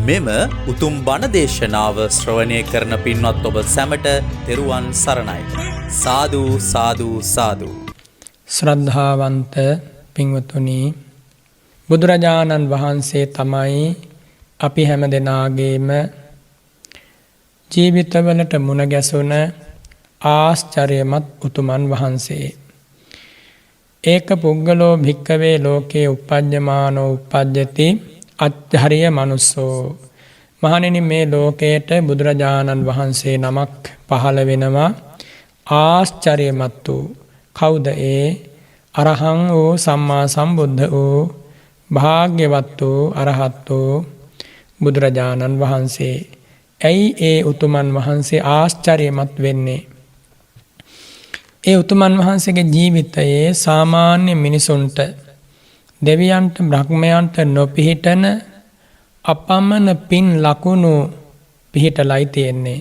මෙම උතුම් බණ දේශනාව ශ්‍රවණය කරන පින්වත් ඔබ සැමට තෙරුවන් සරණයි. සාදු සාදු සාදු. ශ්‍රද්ධාවන්ත පින්වතුනි, බුදුරජාණන් වහන්සේ තමයි අපි හැම දෙනාගේම ජීවිතවලට මුණ ගැසුණ ආශ්චර්යමත් උතුමන් වහන්සේ. ඒක පුද්ගලෝ භික්කවේ ලෝකේ උප්පජ්ජමානෝ උප්පජ්ජති අච්චරිය මනුස්සෝ. මහණෙනි, මේ ලෝකයට බුදුරජාණන් වහන්සේ නමක් පහළ වෙනවා ආශ්චර්යමත් වූ. කවුද ඒ? අරහං වූ සම්මා සම්බුද්ධ වූ භාග්‍යවත් වූ අරහත් වූ බුදුරජාණන් වහන්සේ. ඇයි ඒ උතුමන් වහන්සේ ආශ්චර්යමත් වෙන්නේ? ඒ උතුමන් වහන්සේගේ ජීවිතයේ සාමාන්‍ය මිනිසුන්ට, දෙවියන්ට, බ්‍රහ්මයන්ට නොපිහිටන අපමණ පින් ලකුණු පිහිටලයි තියෙන්නේ.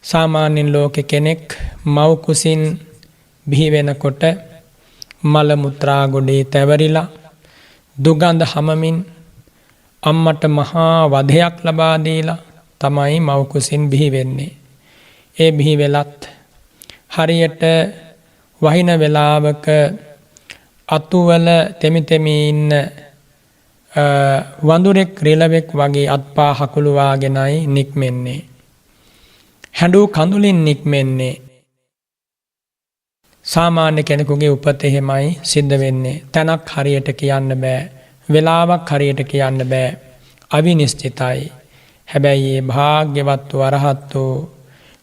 සාමාන්‍යයෙන් ලෝකෙ කෙනෙක් මව් කුසින් බිහි වෙනකොට මල මුත්‍රා ගොඩේ තැවරිලා දුගඳ හමමින් අම්මට මහා වධයක් ලබා දීලා තමයි මව් කුසින් බිහි වෙන්නේ. ඒ බිහි වෙලත් හරියට වහින වෙලාවක අතුවල තෙමි ඉන්න වඳුරෙක් රිලවෙක් වගේ අත්පා හකුළුවාගෙනයි නික්මෙන්නේ. හැඬු කඳුලින් නික්මෙන්නේ. සාමාන්‍ය කෙනෙකුගේ උපත එහෙමයි සිද්ධ වෙන්නේ. තැනක් හරියට කියන්න බෑ. වෙලාවක් හරියට කියන්න බෑ. අවිනිශ්චිතයි. හැබැයි ඒ භාග්‍යවත් වූ අරහත් වූ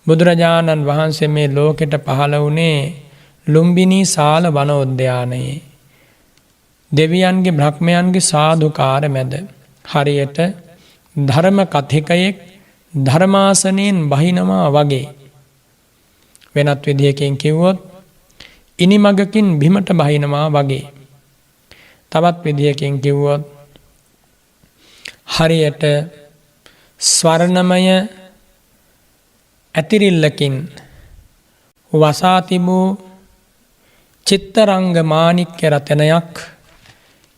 බුදුරජාණන් වහන්සේ මේ ලෝකෙට පහළ වුණේ ලුම්බිනී සාල වනෝද්‍යානයේ. දෙවියන්ගේ බ්‍රහ්මයන්ගේ සාදුකාර මැද. හරියට ධර්ම කථිකයෙක් ධර්මාසනයෙන් බහිනවා වගේ. වෙනත් විදිහකින් කිව්වොත් ඉනිමගකින් බිමට බහිනවා වගේ. තවත් විදිහකින් කිව්වොත් හරියට ස්වර්ණමය ඇතිරිල්ලකින් වසා තිබූ චිත්තරංග මාණික්‍ය රතනයක්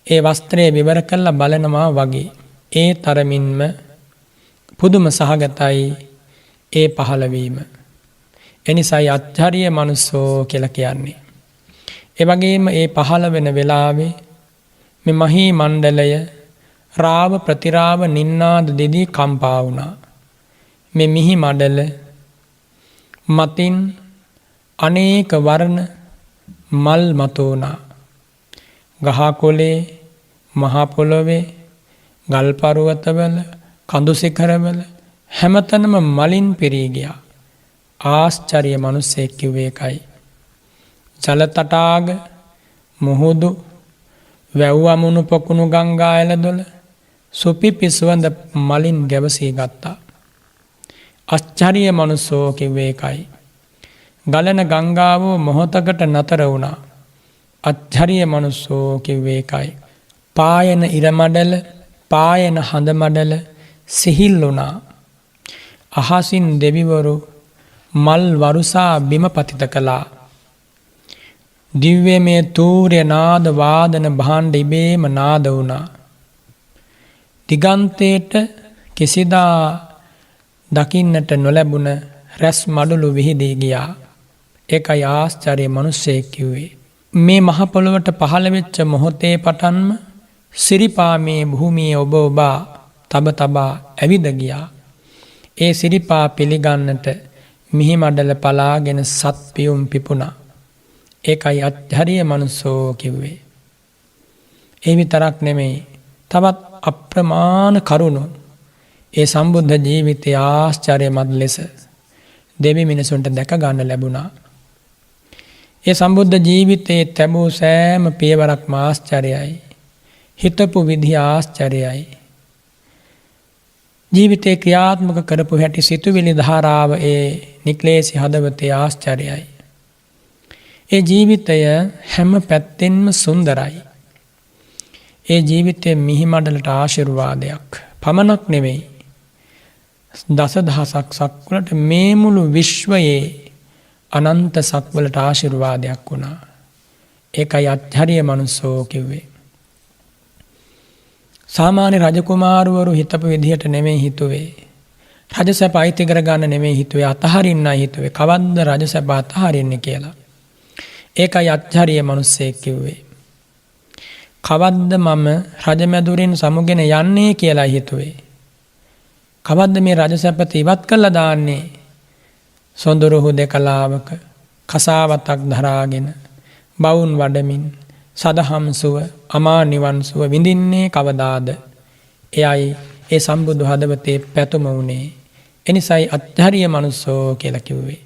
ඒ වස්ත්‍රය විවර කරලා බලනවා වගේ. ඒ තරමින්ම පුදුම සහගතයි ඒ පහළවීම. එනිසායි අච්චරිය මනුස්සෝ කියලා කියන්නේ. ඒ වගේම ඒ පහළ වෙන වෙලාවේ මේ මහී මණ්ඩලය රාව ප්‍රතිරාව නින්නාද දෙදී කම්පා වුණා. මේ මිහි මඩල මතින් අනේක වර්ණ මල් මතුවුණා. ගහකොලේ, මහ පොළොවේ, ගල් පර්වතවල, කඳු සිඛරවල හැමතැනම මලින් පිරී ගියා. ආශ්චර්ය මිනිස්සෙක් කිව්වේ ඒකයි. ජල තටාක, මුහුදු, වැව් අමුණු පොකුණු ගංගා ඇලදොල සුපිපි සුවඳ මලින් ගැවසී ගත්තා. ආශ්චර්ය මිනිස්සෝ කිව්වේ ඒකයි. ගලන ගංගාව මොහොතකට නතර වුණා. ආශ්චර්ය මිනිස්සෝ කිව්වේ ඒකයි. පායන ඉරමඩල, පායන හඳ මඩල සිහිල් වුණා. අහසින් දෙවිවරු මල් වරුසා බිම පතිත කළා. දිව්‍යමය තූර්ය නාද වාදන භාණ්ඩ ඉබේම නාද වුණා. දිගන්තේට කිසිදා දකින්නට නොලැබුණ රැස් මඩලු විහිදී ගියා. ඒකයි ආශ්චර්ය මිනිස්සෙක් කිව්වේ. මේ මහ පොළොවට පහළ වෙච්ච මොහොතේ පටන්ම සිරිපා මේ භූමියේ ඔබ ඔබා තබ තබා ඇවිද ගියා. ඒ සිරිපා පිළිගන්නට මිහි මඩල පලාගෙන සත් පියුම් පිපුණා. ඒකයි අච්චරිය මනුස්සෝ කිව්වේ. ඒ විතරක් නෙමෙයි, තවත් අප්‍රමාණ කරුණු ඒ සම්බුද්ධ ජීවිතයේ ආශ්චර්යමත් ලෙස දෙවි මිනිසුන්ට දැක ගන්න ලැබුණා. ඒ සම්බුද්ධ ජීවිතයේ තිබූ සෑම පියවරක්ම ආශ්චර්යයි. හිතපු විදිහ ආශ්චර්යයි. ජීවිතේ ක්‍රියාත්මක කරපු හැටි, සිතුවිලි ධාරාව ඒ නික්ලේශී හදවතේ ආශ්චර්යයි. ඒ ජීවිතය හැම පැත්තෙන්ම සුන්දරයි. ඒ ජීවිතයේ මිහි මඩලට ආශිර්වාදයක් පමණක් නෙවෙයි, දසදහසක් සක්වලට, මේ මුළු විශ්වයේ අනන්ත සක්වලට ආශිර්වාදයක් වුණා. ඒකයි අච්චරිය මනුස්සෝ කිව්වේ. සාමාන්‍ය රජකුමාරවරු හිතපු විදිහට නෙමෙයි හිතුවේ. රජසැප අයිති කරගන්න නෙමෙයි හිතුවේ, අතහරින්නයි හිතුවේ. කවද්ද රජසැප අතහරින්නේ කියලා. ඒකයි අච්චරිය මිනිස්සෙක් කිව්වේ. කවද්ද මම රජමැදුරින් සමුගෙන යන්නේ කියලා හිතුවේ. කවද්ද මේ රජසැපත ඉවත් කළා දාන්නේ සොඳුරු හුදකලාවක කසාවතක් දරාගෙන බවුන් වඩමින් සදහම් සුව අමා නිවන් සුව විඳින්නේ කවදාද? එයයි ඒ සම්බුදු හදවතේ පැතුම වුණේ. එනිසයි අච්චරිය මනුස්සෝ කියලා කිව්වේ.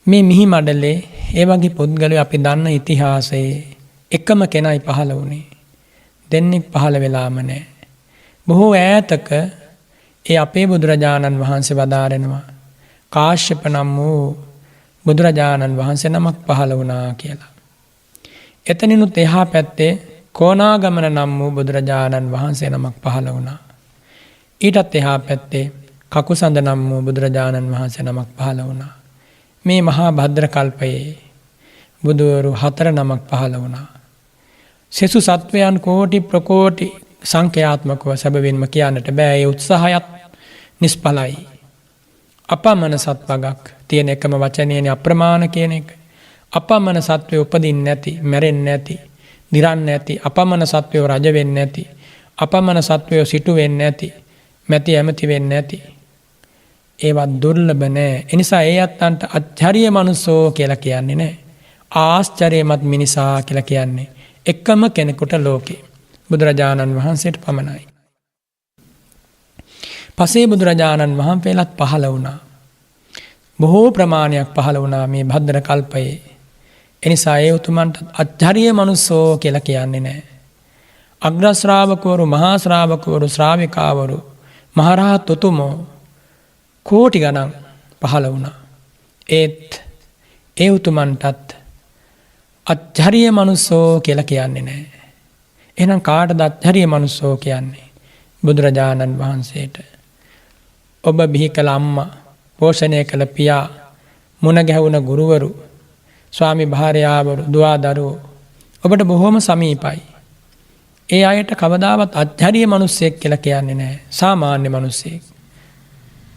මේ මිහි මඩලේ ඒ වගේ පුද්ගලයෝ අපි දන්න ඉතිහාසයේ එකම කෙනයි පහළ වුණේ. දෙන්නෙක් පහළ වෙලාම නැහැ. බොහෝ ඈතක ඒ අපේ බුදුරජාණන් වහන්සේ වදාරනවා කාශ්‍යප නම් වූ බුදුරජාණන් වහන්සේ නමක් පහළ වුණා කියලා. එතනිනුත් එහා පැත්තේ කොණාගමන නම් වූ බුදුරජාණන් වහන්සේ නමක් පහළ වුණා. ඊටත් එහා පැත්තේ කකුසඳ නම් වූ බුදුරජාණන් වහන්සේ නමක් පහළ වුණා. මේ මහා භද්‍ර කල්පයේ බුදුවරු 4 නමක් පහළ වුණා. සෙසු සත්වයන් කෝටි ප්‍රකෝටි සංඛ්‍යාත්මකව සැබවින්ම කියන්නට බෑ. ඒ උත්සාහයත් නිෂ්ඵලයි. අපමණ සත්වගක් තියෙන එකම වචනයනේ අප්‍රමාණ කියන එක. අපමණ සත්වය උපදින්නේ නැති, මැරෙන්නේ නැති, දිරන්නේ නැති, අපමණ සත්වය රජ වෙන්නේ නැති, අපමණ සත්වය සිටු වෙන්නේ නැති, මැති ඇමති වෙන්නේ නැති. ඒවත් දුර්ලභ නෑ. එනිසා ඒ අත්තන්ට අච්චරිය මනුස්සෝ කියලා කියන්නේ නෑ. ආශ්චර්යමත් මිනිසා කියලා කියන්නේ එකම කෙනෙකුට ලෝකේ බුදුරජාණන් වහන්සේට පමණයි. පසේ බුදුරජාණන් වහන්සේලාත් පහළ වුණා. බොහෝ ප්‍රමාණයක් පහළ වුණා මේ භද්‍ර කල්පයේ. එනිසා ඒ උතුමන්ට අච්චරිය මනුස්සෝ කියලා කියන්නේ නැහැ. අග්‍ර ශ්‍රාවකවරු, මහා ශ්‍රාවකවරු, ශ්‍රාවිකාවරු, මහරහත් උතුමෝ කෝටි ගණන් පහළ වුණා. ඒත් ඒ උතුමන්ටත් අච්චරිය මනුස්සෝ කියලා කියන්නේ නැහැ. එහෙනම් කාටද අච්චරිය මනුස්සෝ කියන්නේ? බුදුරජාණන් වහන්සේට. ඔබ බිහි කළ අම්මා, පෝෂණය කළ පියා, මුණ ගැහුණ ගුරුවරු, ස්වාමි භාර්යාවරු, දුවා දරුවෝ ඔබට බොහොම සමීපයි. ඒ අයට කවදාවත් අච්චරිය මනුස්සයෙක් කියලා කියන්නේ නැහැ. සාමාන්‍ය මනුස්සයෙක්.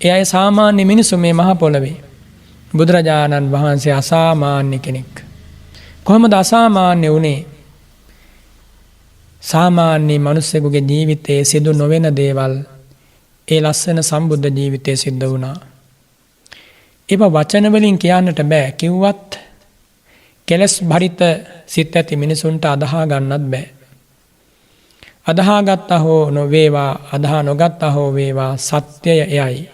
ඒ අය සාමාන්‍ය මිනිස්සු මේ මහ පොළවේ. බුදුරජාණන් වහන්සේ අසාමාන්‍ය කෙනෙක්. කොහොමද අසාමාන්‍ය වුණේ? සාමාන්‍ය මිනිස්සෙකුගේ ජීවිතයේ සිදු නොවන දේවල් ඒ ලස්සන සම්බුද්ධ ජීවිතයේ සිද්ධ වුණා. ඒව වචන වලින් කියන්නට බෑ. කිව්වත් කෙලස් භරිත සිත් ඇති මිනිසුන්ට අදහා ගන්නත් බෑ. අදහා ගත්තා හෝ නොවේවා, අදහා නොගත්තා හෝ වේවා, සත්‍යය එයයි.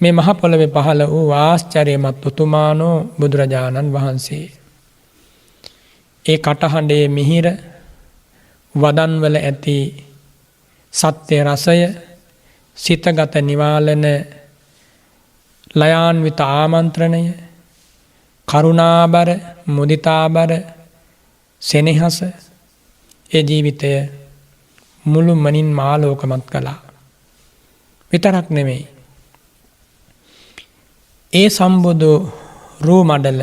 මේ මහ පොළවේ පහළ වූ ආශ්චර්යමත් උතුමානෝ බුදුරජාණන් වහන්සේ. ඒ කටහඬේ මිහිර, වදන්වල ඇති සත්‍ය රසය, සිතගත නිවාලන ලයාන්විත ආමන්ත්‍රණය, කරුණාබර, මුදිතාබර සෙනෙහස, ඒ ජීවිතය මුළු මනින් ආලෝකමත් කළා. විතරක් නෙමෙයි, ඒ සම්බුදු රූ මඩල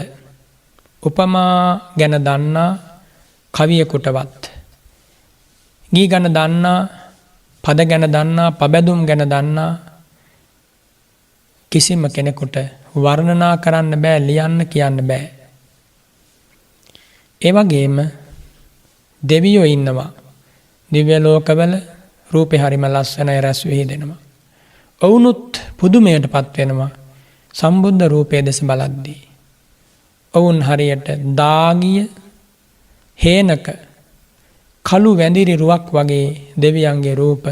උපමා ගැන දන්නා කවියෙකුටවත්, ගී ගැන දන්නා, පද ගැන දන්නා, පබැදුම් ගැන දන්නා කිසිම කෙනෙකුට වර්ණනා කරන්න බෑ, ලියන්න කියන්න බෑ. ඒ වගේම දෙවියෝ ඉන්නවා. දිව්‍ය ලෝකවල රූපේ හරිම ලස්සනයි, රැස් විහිදෙනවා. ඔවුනුත් පුදුමයටපත් වෙනවා සම්බුද්ධ රූපයේ දෙස බලද්දී. ඔවුන් හරියට දාගිය හේනක කළු වැඳිරි රුවක් වගේ දෙවියන්ගේ රූප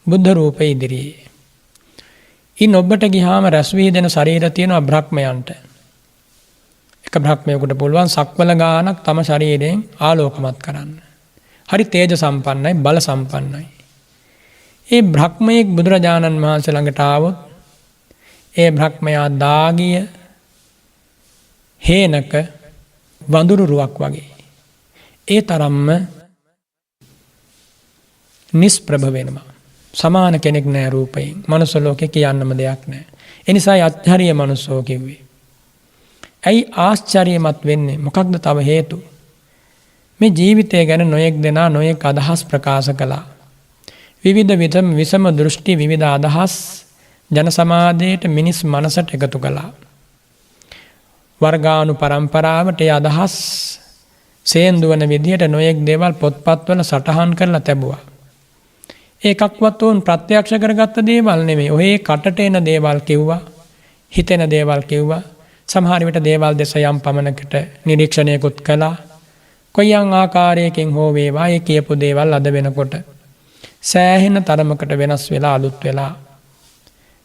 බුද්ධ රූපේ ඉදිරියේ. ඉන් ඔබට ගියාම රැස් විහිදෙන ශරීර තියෙනවා බ්‍රහ්මයන්ට. එක බ්‍රහ්මයෙකුට පුළුවන් සක්වල ගානක් තම ශරීරයෙන් ආලෝකමත් කරන්න. හරි තේජ සම්පන්නයි, බල සම්පන්නයි. ඒ බ්‍රහ්මයෙක් බුදුරජාණන් වහන්සේ ළඟට ආවොත් ඒ බ්‍රහ්මයා දාගිය හේනක වඳුරු රුවක් වගේ. ඒ තරම්ම නිස්ප්‍රභ වෙනවා. සමාන කෙනෙක් නෑ රූපයෙන්. මනුස්ස ලෝකේ කියන්නම දෙයක් නෑ. ඒ නිසායි අච්චරිය මනුස්සෝ කිව්වේ. ඇයි ආශ්චර්යමත් වෙන්නේ? මොකක්ද තව හේතු? මේ ජීවිතය ගැන නොයෙක් දෙනා නොයෙක් අදහස් ප්‍රකාශ කළා. විවිධ විසම දෘෂ්ටි විවිධ අදහස් ජන සමාජයට මිනිස් මනසට එකතු කළා. වර්ගානු පරම්පරාවට ඒ අදහස් සේන්දුවන විදිහට නොයෙක් දේවල් පොත්පත්වල සටහන් කරලා තැබුවා. ඒකක්වත් වුන් ප්‍රත්‍යක්ෂ කරගත්ත දේවල් නෙමෙයි. ඔය කටට එන දේවල් කිව්වා, හිතෙන දේවල් කිව්වා. සමහර විට දේවල් දෙස යම් පමණකට නිරීක්ෂණයකුත් කළා. කොයියම් ආකාරයකින් හෝ වේවා ඒ කියපු දේවල් අද වෙනකොට සෑහෙන තරමකට වෙනස් වෙලා අලුත් වෙලා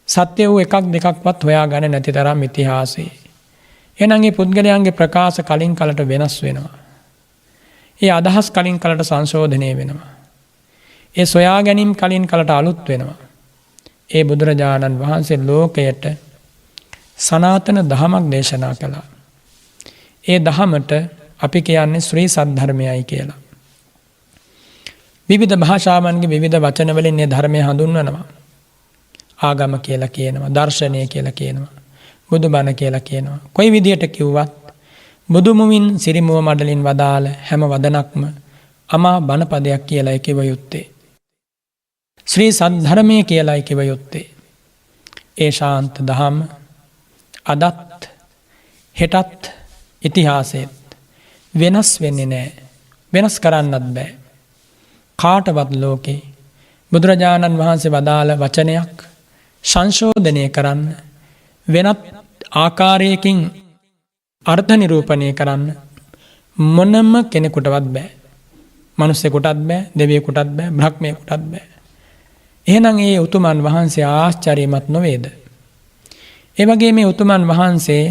සත්‍ය වූ එකක් දෙකක්වත් හොයාගන්න නැති තරම් ඉතිහාසයේ. එහෙනම් මේ පුද්ගලයන්ගේ ප්‍රකාශ කලින් කලට වෙනස් වෙනවා. ඒ අදහස් කලින් කලට සංශෝධනය වෙනවා. ඒ සොයා ගැනීම කලින් කලට අලුත් වෙනවා. ඒ බුදුරජාණන් වහන්සේ ලෝකයට සනාතන දහමක් දේශනා කළා. ඒ දහමට අපි කියන්නේ ශ්‍රී සද්ධර්මයයි කියලා. විවිධ භාෂාවන්ගේ විවිධ වචන වලින් මේ ධර්මය හඳුන්වනවා. ආගම කියලා කියනවා, දර්ශනය කියලා කියනවා, බුදුබණ කියලා කියනවා. කොයි විදියට කිව්වත් බුදුමුවින් සිරිමුව මඩලින් වදාළ හැම වදනක්ම අමා බණපදයක් කියලායි කිව යුත්තේ. ශ්‍රී සද්ධර්මය කියලායි කිව යුත්තේ. ඒ ශාන්ත දහම අදත් හෙටත් ඉතිහාසෙත් වෙනස් වෙන්නේ නැහැ. වෙනස් කරන්නත් බෑ. කාටවත් ලෝකේ බුදුරජාණන් වහන්සේ වදාළ වචනයක් සංශෝධනය කරන්න වෙනත් ආකාරයකින් අර්ථ නිරූපණය කරන්න මොනම කෙනෙකුටවත් බෑ. මනුස්සයෙකුටත් බෑ, දෙවියෙකුටත් බෑ, බ්‍රහ්මයෙකුටත් බෑ. එහෙනම් ඒ උතුමන් වහන්සේ ආශ්චර්යමත් නොවේද? ඒ වගේ මේ උතුමන් වහන්සේ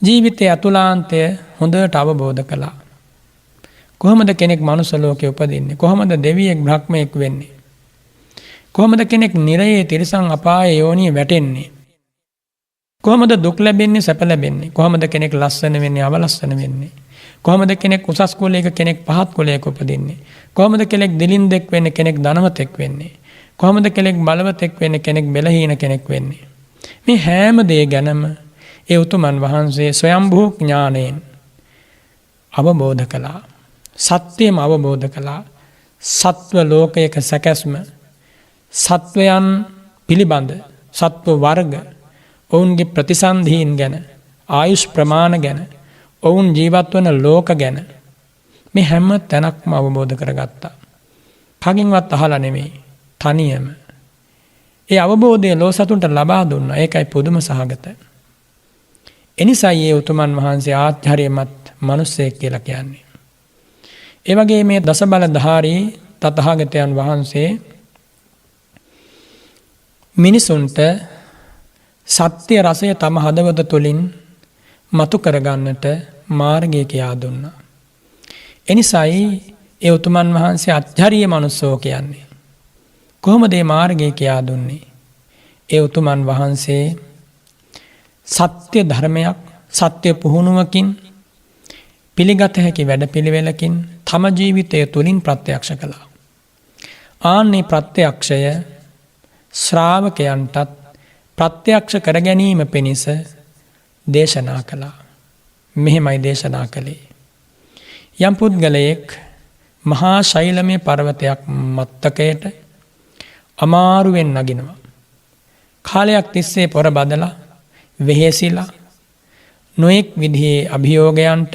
ජීවිතයේ අතුලාන්තය හොඳට අවබෝධ කළා. කොහොමද කෙනෙක් මනුස්ස ලෝකේ උපදින්නේ? කොහොමද දෙවියෙක් බ්‍රහ්මයෙක් වෙන්නේ? කොහොමද කෙනෙක් නිරයේ තිරිසන් අපායේ යෝනිය වැටෙන්නේ? කොහොමද දුක් ලැබෙන්නේ සැප ලැබෙන්නේ? කොහොමද කෙනෙක් ලස්සන වෙන්නේ අවලස්සන වෙන්නේ? කොහොමද කෙනෙක් උසස් කුලයක කෙනෙක් පහත් කුලයක උපදින්නේ? කොහොමද කෙනෙක් දිලින්දෙක් වෙන්නේ කෙනෙක් ධනවතෙක් වෙන්නේ? කොහොමද කෙනෙක් බලවතෙක් වෙන්නේ කෙනෙක් බෙලහීන කෙනෙක් වෙන්නේ? මේ හැම දේ ගැනම ඒ උතුමන් වහන්සේ ස්වයම්භූ ඥාණයෙන් අවබෝධ කළා. සත්‍යම අවබෝධ කළා. සත්ව ලෝකයක සැකැස්ම, සත්වයන් පිළිබඳ සත්ව වර්ග, ඔවුන්ගේ ප්‍රතිසන්ධීන් ගැන, ආයුෂ් ප්‍රමාණ ගැන, ඔවුන් ජීවත් වන ලෝක ගැන මේ හැම තැනක්ම අවබෝධ කරගත්තා. කගින්වත් අහලා නෙමෙයි, තනියම. ඒ අවබෝධය ලෝසතුන්ට ලබා දුන්නා. ඒකයි පුදුම සහගත. එනිසායි ඒ උතුමන් වහන්සේ ආශ්චර්යමත් මිනිසෙක් කියලා කියන්නේ. ඒ වගේ මේ දස බලධාරී තථාගතයන් වහන්සේ මිනිසුන්ට සත්‍ය රසය තම හදවත තුළින් මතු කරගන්නට මාර්ගය කියා දුන්නා. එනිසායි ඒ උතුමන් වහන්සේ අත්‍යරිය මනුස්සෝ කියන්නේ. කොහොමද මේ මාර්ගය කියා දුන්නේ? ඒ උතුමන් වහන්සේ සත්‍ය ධර්මයක් සත්‍ය පුහුණුවකින් පිළිගත හැකි වැඩපිළිවෙලකින් තම ජීවිතය තුළින් ප්‍රත්‍යක්ෂ කළා. ආන්නේ ප්‍රත්‍යක්ෂය ශ්‍රාවකයන්ටත් ප්‍රත්‍යක්ෂ කර ගැනීම පිණිස දේශනා කළා. මෙහෙමයි දේශනා කළේ. යම් පුද්ගලයෙක් මහා ශෛලමය පර්වතයක් මත්තකයට අමාරුවෙන් නගිනවා. කාලයක් තිස්සේ පොර බදලා වෙහෙසිලා නොඑක් විදිහේ අභියෝගයන්ට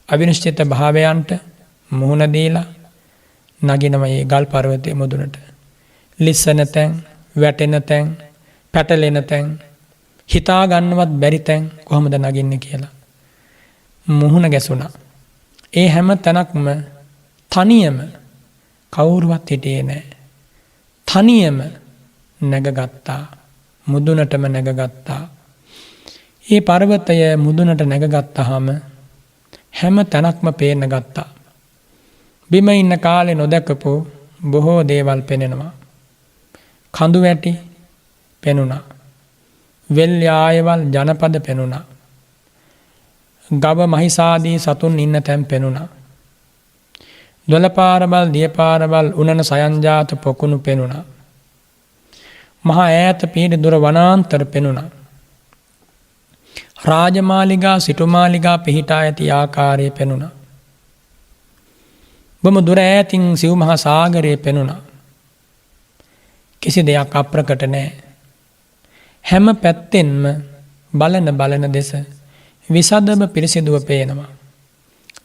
අවිනිශ්චිත භාවයන්ට මුහුණ දීලා නගිනවා මේ ගල් පර්වතයේ මුදුනට. ලිස්සන තැන්, වැටෙන තැන්, පැටලෙන තැන්, හිතා ගන්නවත් බැරි තැන් කොහොමද නගින්නේ කියලා මුහුණ ගැසුණා. ඒ හැම තැනක්ම තනියම කවුරුවත් හිටියේ නැහැ. තනියම නැගගත්තා. මුදුනටම නැගගත්තා. ඒ පර්වතය මුදුනට නැගගත්තාම හැම තැනක්ම පේන්න ගත්තා. බිම ඉන්න කාලේ නොදකපු බොහෝ දේවල් පෙනෙනවා. කඳු වැටි පෙනුණා. වෙල් යායවල් ජනපද පෙනුණා. ගව මහිසාදී සතුන් ඉන්න තැන් පෙනුණා. දොළපාරවල් දියපාරවල් උනන සයන්ජාත පොකුණු පෙනුණා. මහා ඈත පිහිටි දුර වනාන්තර පෙනුණා. රාජමාලිගා සිටුමාලිගා පිහිටා ඇති ආකාරය පෙනුණා. බොම දුර ඈතින් සිව් මහා සාගරයේ පෙනුණා. කිසි දෙයක් අප්‍රකට නැහැ. හැම පැත්තෙන්ම බලන දෙස විසදම පිරිසිදුව පේනවා.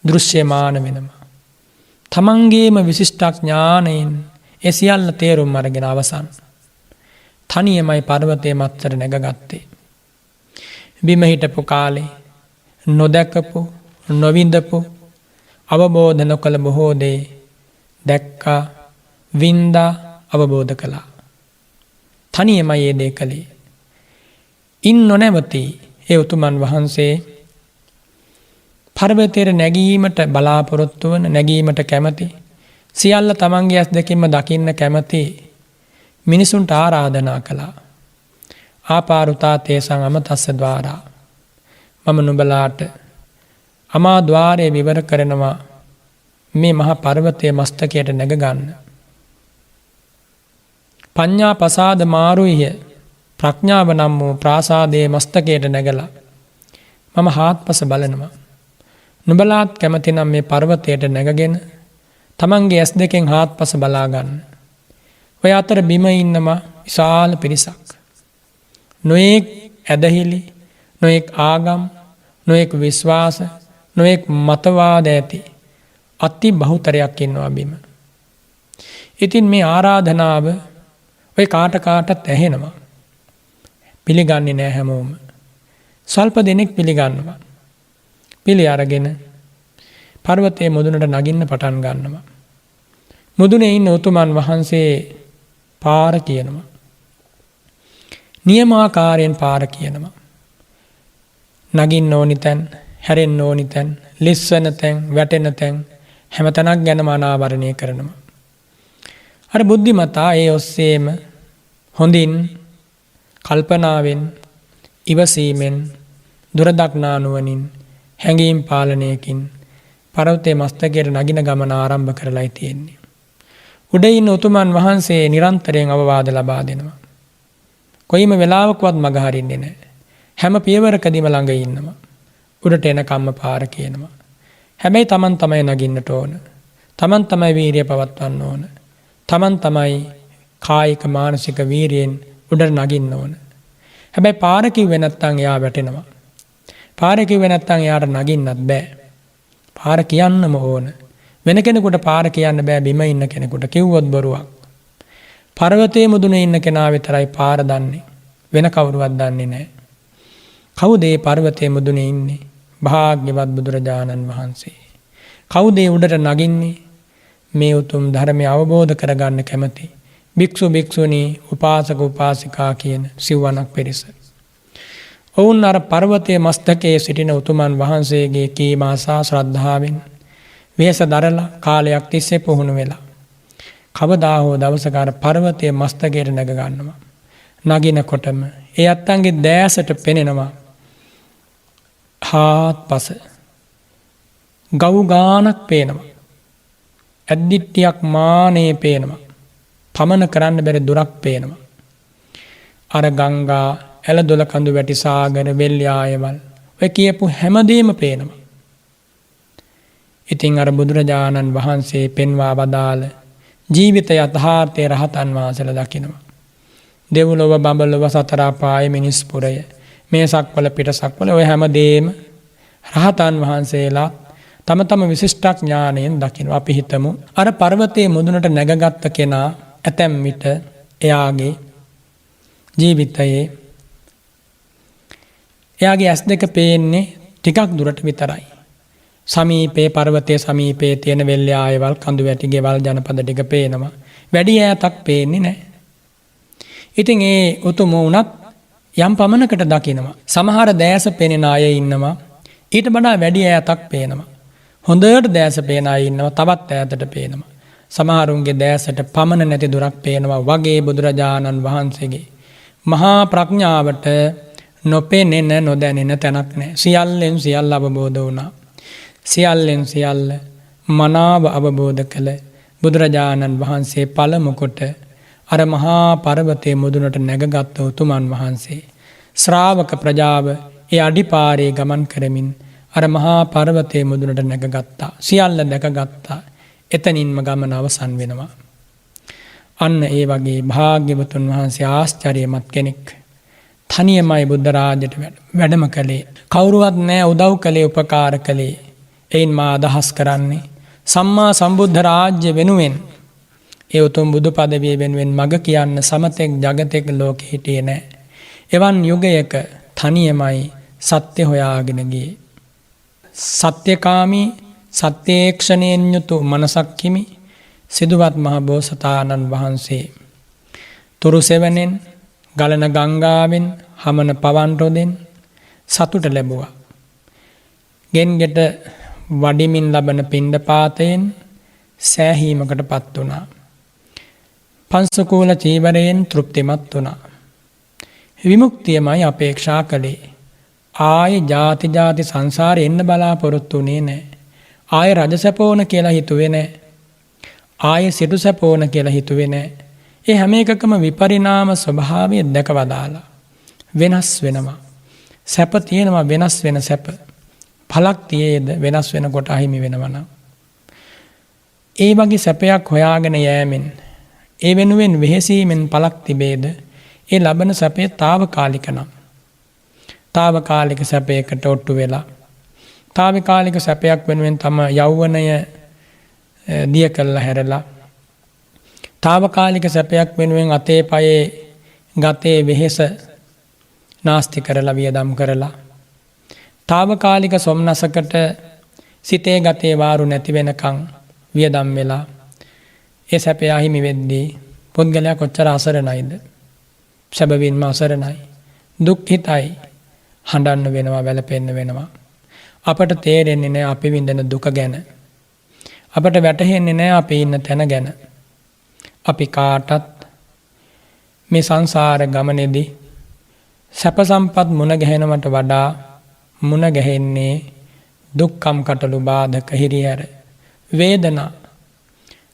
දෘශ්‍යමාන වෙනවා. තමන්ගේම විශිෂ්ට ඥානයෙන් ඒ සියල්ල තේරුම් අරගෙන අවසන්. තනියමයි පර්වතයේ මත්තර නැගගත්තේ. බිම හිටපු කාලේ නොදැකපු නොවිඳපු අවබෝධ නොකළ බොහෝ දේ දැක්කා, වින්දා, අවබෝධ කළා. තනියමයි ඒ දේ කළේ. ඉන් නොනැවති ඒ උතුමන් වහන්සේ පර්වතයට නැගීමට බලාපොරොත්තු වන, නැගීමට කැමති, සියල්ල තමන්ගේ ඇස් දෙකින්ම දකින්න කැමති මිනිසුන්ට ආරාධනා කළා. ආපාරුතා තේසං අමතස්ස ద్వාරා. මම නුඹලාට අමා ద్వාරය විවර කරනවා මේ මහා පර්වතයේ මස්තකයට නැග ගන්න. පඤ්ඤා පසාද මාරුයිය ප්‍රඥාව නම් වූ ප්‍රාසාදයේ මස්තකයට නැගලා මම හාත්පස බලනවා. නුඹලාත් කැමති නම් මේ පර්වතයට නැගගෙන තමන්ගේ ඇස් දෙකෙන් හාත්පස බලා ගන්න. ඔය අතර බිම ඉන්නවා විශාල පිරිසක්. නොඑක් ඇදහිලි, නොඑක් ආගම්, නොඑක් විශ්වාස, නොඑක් මතවාද ඇති අති බහුතරයක් ඉන්නවා බිම. ඉතින් මේ ආරාධනාව ඔය කාටත් ඇහෙනවා. පිළිගන්නේ නැහැ හැමෝම. සල්ප දෙනෙක් පිළිගන්නවා. පිළි අරගෙන පර්වතයේ මුදුනට නගින්න පටන් ගන්නවා. මුදුනේ ඉන්න උතුමන් වහන්සේ පාර කියනවා. නියමාකාරයෙන් පාර කියනවා. නගින්න ඕනි තැන්, හැරෙන්න ඕනි තැන්, ලිස්සන තැන්, වැටෙන තැන් හැමතැනක් ගැනම අනාවරණය කරනවා. අර බුද්ධිමතා ඒ ඔස්සේම හොඳින් කල්පනාවෙන්, ඉවසීමෙන්, දුරදක්නා නුවණින්, හැඟීම් පාලනයකින් පර්වතයේ මස්තකයට නගින ගමන ආරම්භ කරලායි තියෙන්නේ. උඩ ඉන්න උතුමන් වහන්සේ නිරන්තරයෙන් අවවාද ලබා දෙනවා. කොයිම වෙලාවකවත් මග හරින්නේ නැහැ. හැම පියවරකදීම ළඟ ඉන්නවා. උඩට එනකම්ම පාර කියනවා. හැබැයි Taman තමයි නගින්නට ඕන. Taman තමයි වීරිය පවත්වන්න ඕන. Taman තමයි කායික මානසික වීරියෙන් උඩට නගින්න ඕන. හැබැයි පාර කිව්වේ නැත්නම් එයා වැටෙනවා. පාර කිව්වේ නැත්නම් එයාට නගින්නත් බෑ. පාර කියන්නම ඕන. වෙන කෙනෙකුට පාර කියන්න බෑ බිම ඉන්න කෙනෙකුට. කිව්වොත් බොරුවක්. පර්වතයේ මුදුනේ ඉන්න කෙනා විතරයි පාර දන්නේ. වෙන කවුරුවත් දන්නේ නැහැ. කවුද මේ පර්වතයේ මුදුනේ ඉන්නේ? භාග්‍යවත් බුදුරජාණන් වහන්සේ. කවුද උඩට නගින්නේ? මේ උතුම් ධර්මය අවබෝධ කරගන්න කැමති භික්ෂු භික්ෂුණී, උපාසක උපාසිකා කියන සිව්වණක් පිරිස. ඔවුන් අර පර්වතයේ මස්තකයේ සිටින උතුමන් වහන්සේගේ කීම ආසා ශ්‍රද්ධාවෙන් වෙහෙස දරලා කාලයක් තිස්සේ පුහුණු වෙලා කවදා හෝ දවසක අර පර්වතයේ මස්තකයට නැග ගන්නවා. නගිනකොටම ඒ අත්තන්ගේ දෑසට පෙනෙනවා හාත්පස ගව් ගානක් පේනවා. ඇද්දිට්ටියක් මානේ පේනවා. පමන කරන්න බැරි දුරක් පේනවා. අර ගංගා, ඇලදොල කඳු වැටි සාගර, වෙල් යායවල් ඔය කියපු හැමදේම පේනවා. ඉතින් අර බුදුරජාණන් වහන්සේ පෙන්වා වදාළ ජීවිත යථාර්ථයේ රහතන් වහන්සේලා දකිනවා. දෙව්ලොව, බඹලොව, සතර අපායේ, මිනිස් පුරය, මේ සක්වල පිටසක්වල ඔය හැමදේම රහතන් වහන්සේලා තම තම විශිෂ්ට ඥාණයෙන් දකිනවා. අපි හිතමු අර පර්වතයේ මුදුනට නැගගත්ත කෙනා ඇතැම් විට එයාගේ ජීවිතයේ එයාගේ ඇස් දෙක පේන්නේ ටිකක් දුරට විතරයි. සමීපේ පර්වතයේ සමීපේ තියෙන වෙල් යායවල්, කඳු වැටි, ගෙවල්, ජනපද ටික පේනවා. වැඩි ඈතක් පේන්නේ නැහැ. ඉතින් ඒ උතුම උනත් යම් පමණකට දකිනවා. සමහර දෑස පේන අය ඉන්නවා. ඊට වඩා වැඩි ඈතක් පේනවා. හොඳට දෑස පේන අය ඉන්නවා. තවත් ඈතට පේනවා. සමහරුන්ගේ දෑසට පමණ නැති දුරක් පේනවා. වගේ බුදුරජාණන් වහන්සේගේ මහා ප්‍රඥාවට නොපෙනෙන, නොදැනෙන තැනක් නැහැ. සියල්ලෙන් සියල්ල අවබෝධ වුණා. සියල්ලෙන් සියල්ල මනාව අවබෝධ කළ බුදුරජාණන් වහන්සේ පළමු කොට අර මහා පර්වතයේ මුදුනට නැගගත් උතුමන් වහන්සේ ශ්‍රාවක ප්‍රජාව ඒ අඩිපාරේ ගමන් කරමින් අර මහා පර්වතයේ මුදුනට නැගගත්තා. සියල්ල දැකගත්තා. එතනින්ම ගමන අවසන් වෙනවා. අන්න ඒ වගේ භාග්‍යවතුන් වහන්සේ ආශ්චර්යමත් කෙනෙක්. තනියමයි බුද්ධ රාජ්‍යයට වැඩම කළේ. කවුරුවත් නෑ උදව් කළේ උපකාර කළේ. එයින් මා අදහස් කරන්නේ සම්මා සම්බුද්ධ රාජ්‍ය වෙනුවෙන් ඒ උතුම් බුදු පදවිය වෙනුවෙන් මග කියන්න සමතෙක් ජගතෙක් ලෝකෙ හිටියේ නෑ. එවන් යුගයක තනියමයි සත්‍ය හොයාගෙන ගියේ. සත්‍යකාමී සත්‍යේක්ෂණයෙන් යුතු මනසක් හිමි සිදුවත් මහ බෝසතාණන් වහන්සේ තුරු සෙවණෙන් ගලන ගංගාවෙන් හමන පවන් රොදෙන් සතුට ලැබුවා. ගෙන්ගෙට වඩිමින් ලබන පිණ්ඩපාතයෙන් සෑහීමකට පත් වුණා. පංසකූල චීවරයෙන් තෘප්තිමත් වුණා. විමුක්තියමයි අපේක්ෂා කළේ. ආයේ ජාති ජාති සංසාරේ එන්න බලාපොරොත්තු වෙන්නේ නැහැ. ආයේ රජසැපෝන කියලා හිතුවේ නැහැ. ආයේ සිටුසැපෝන කියලා හිතුවේ නැහැ. ඒ හැම එකකම විපරිණාම ස්වභාවය දැකවදාලා වෙනස් වෙනවා. සැප තියෙනවා වෙනස් වෙන සැප. පළක් තියේද වෙනස් වෙනකොට අහිමි වෙනවා නම්. ඒ වගේ සැපයක් හොයාගෙන යෑමෙන් ඒ වෙනුවෙන් වෙහෙසීමෙන් පළක් තිබේද ඒ ලබන සැපේ తాවකාලික නම්. తాවකාලික සැපයකට ඔට්ටු වෙලා తాවකාලික සැපයක් වෙනුවෙන් තම යෞවනය දිය කළා හැරලා తాවකාලික සැපයක් වෙනුවෙන් අතේ පයේ ගතේ වෙහෙස නාස්ති කරලා වියදම් කරලා తాවකාලික සොම්නසකට සිතේ ගතේ වාරු නැති වෙනකන් වියදම් වෙලා ඒ සැපය අහිමි වෙද්දී පුද්ගලයා කොච්චර අසරණයිද? සැබවින්ම අසරණයි. දුක්ඛිතයි. හඬන්න වෙනවා, වැළපෙන්න වෙනවා. අපට තේරෙන්නේ නැහැ අපි විඳින දුක ගැන. අපට වැටහෙන්නේ නැහැ අපි ඉන්න තැන ගැන. අපි කාටත් මේ සංසාර ගමනේදී සැප සම්පත් මුණ ගැහෙනවට වඩා මුණ ගැහෙන්නේ දුක්ඛම් කටළු බාධක හිරිහැර වේදනා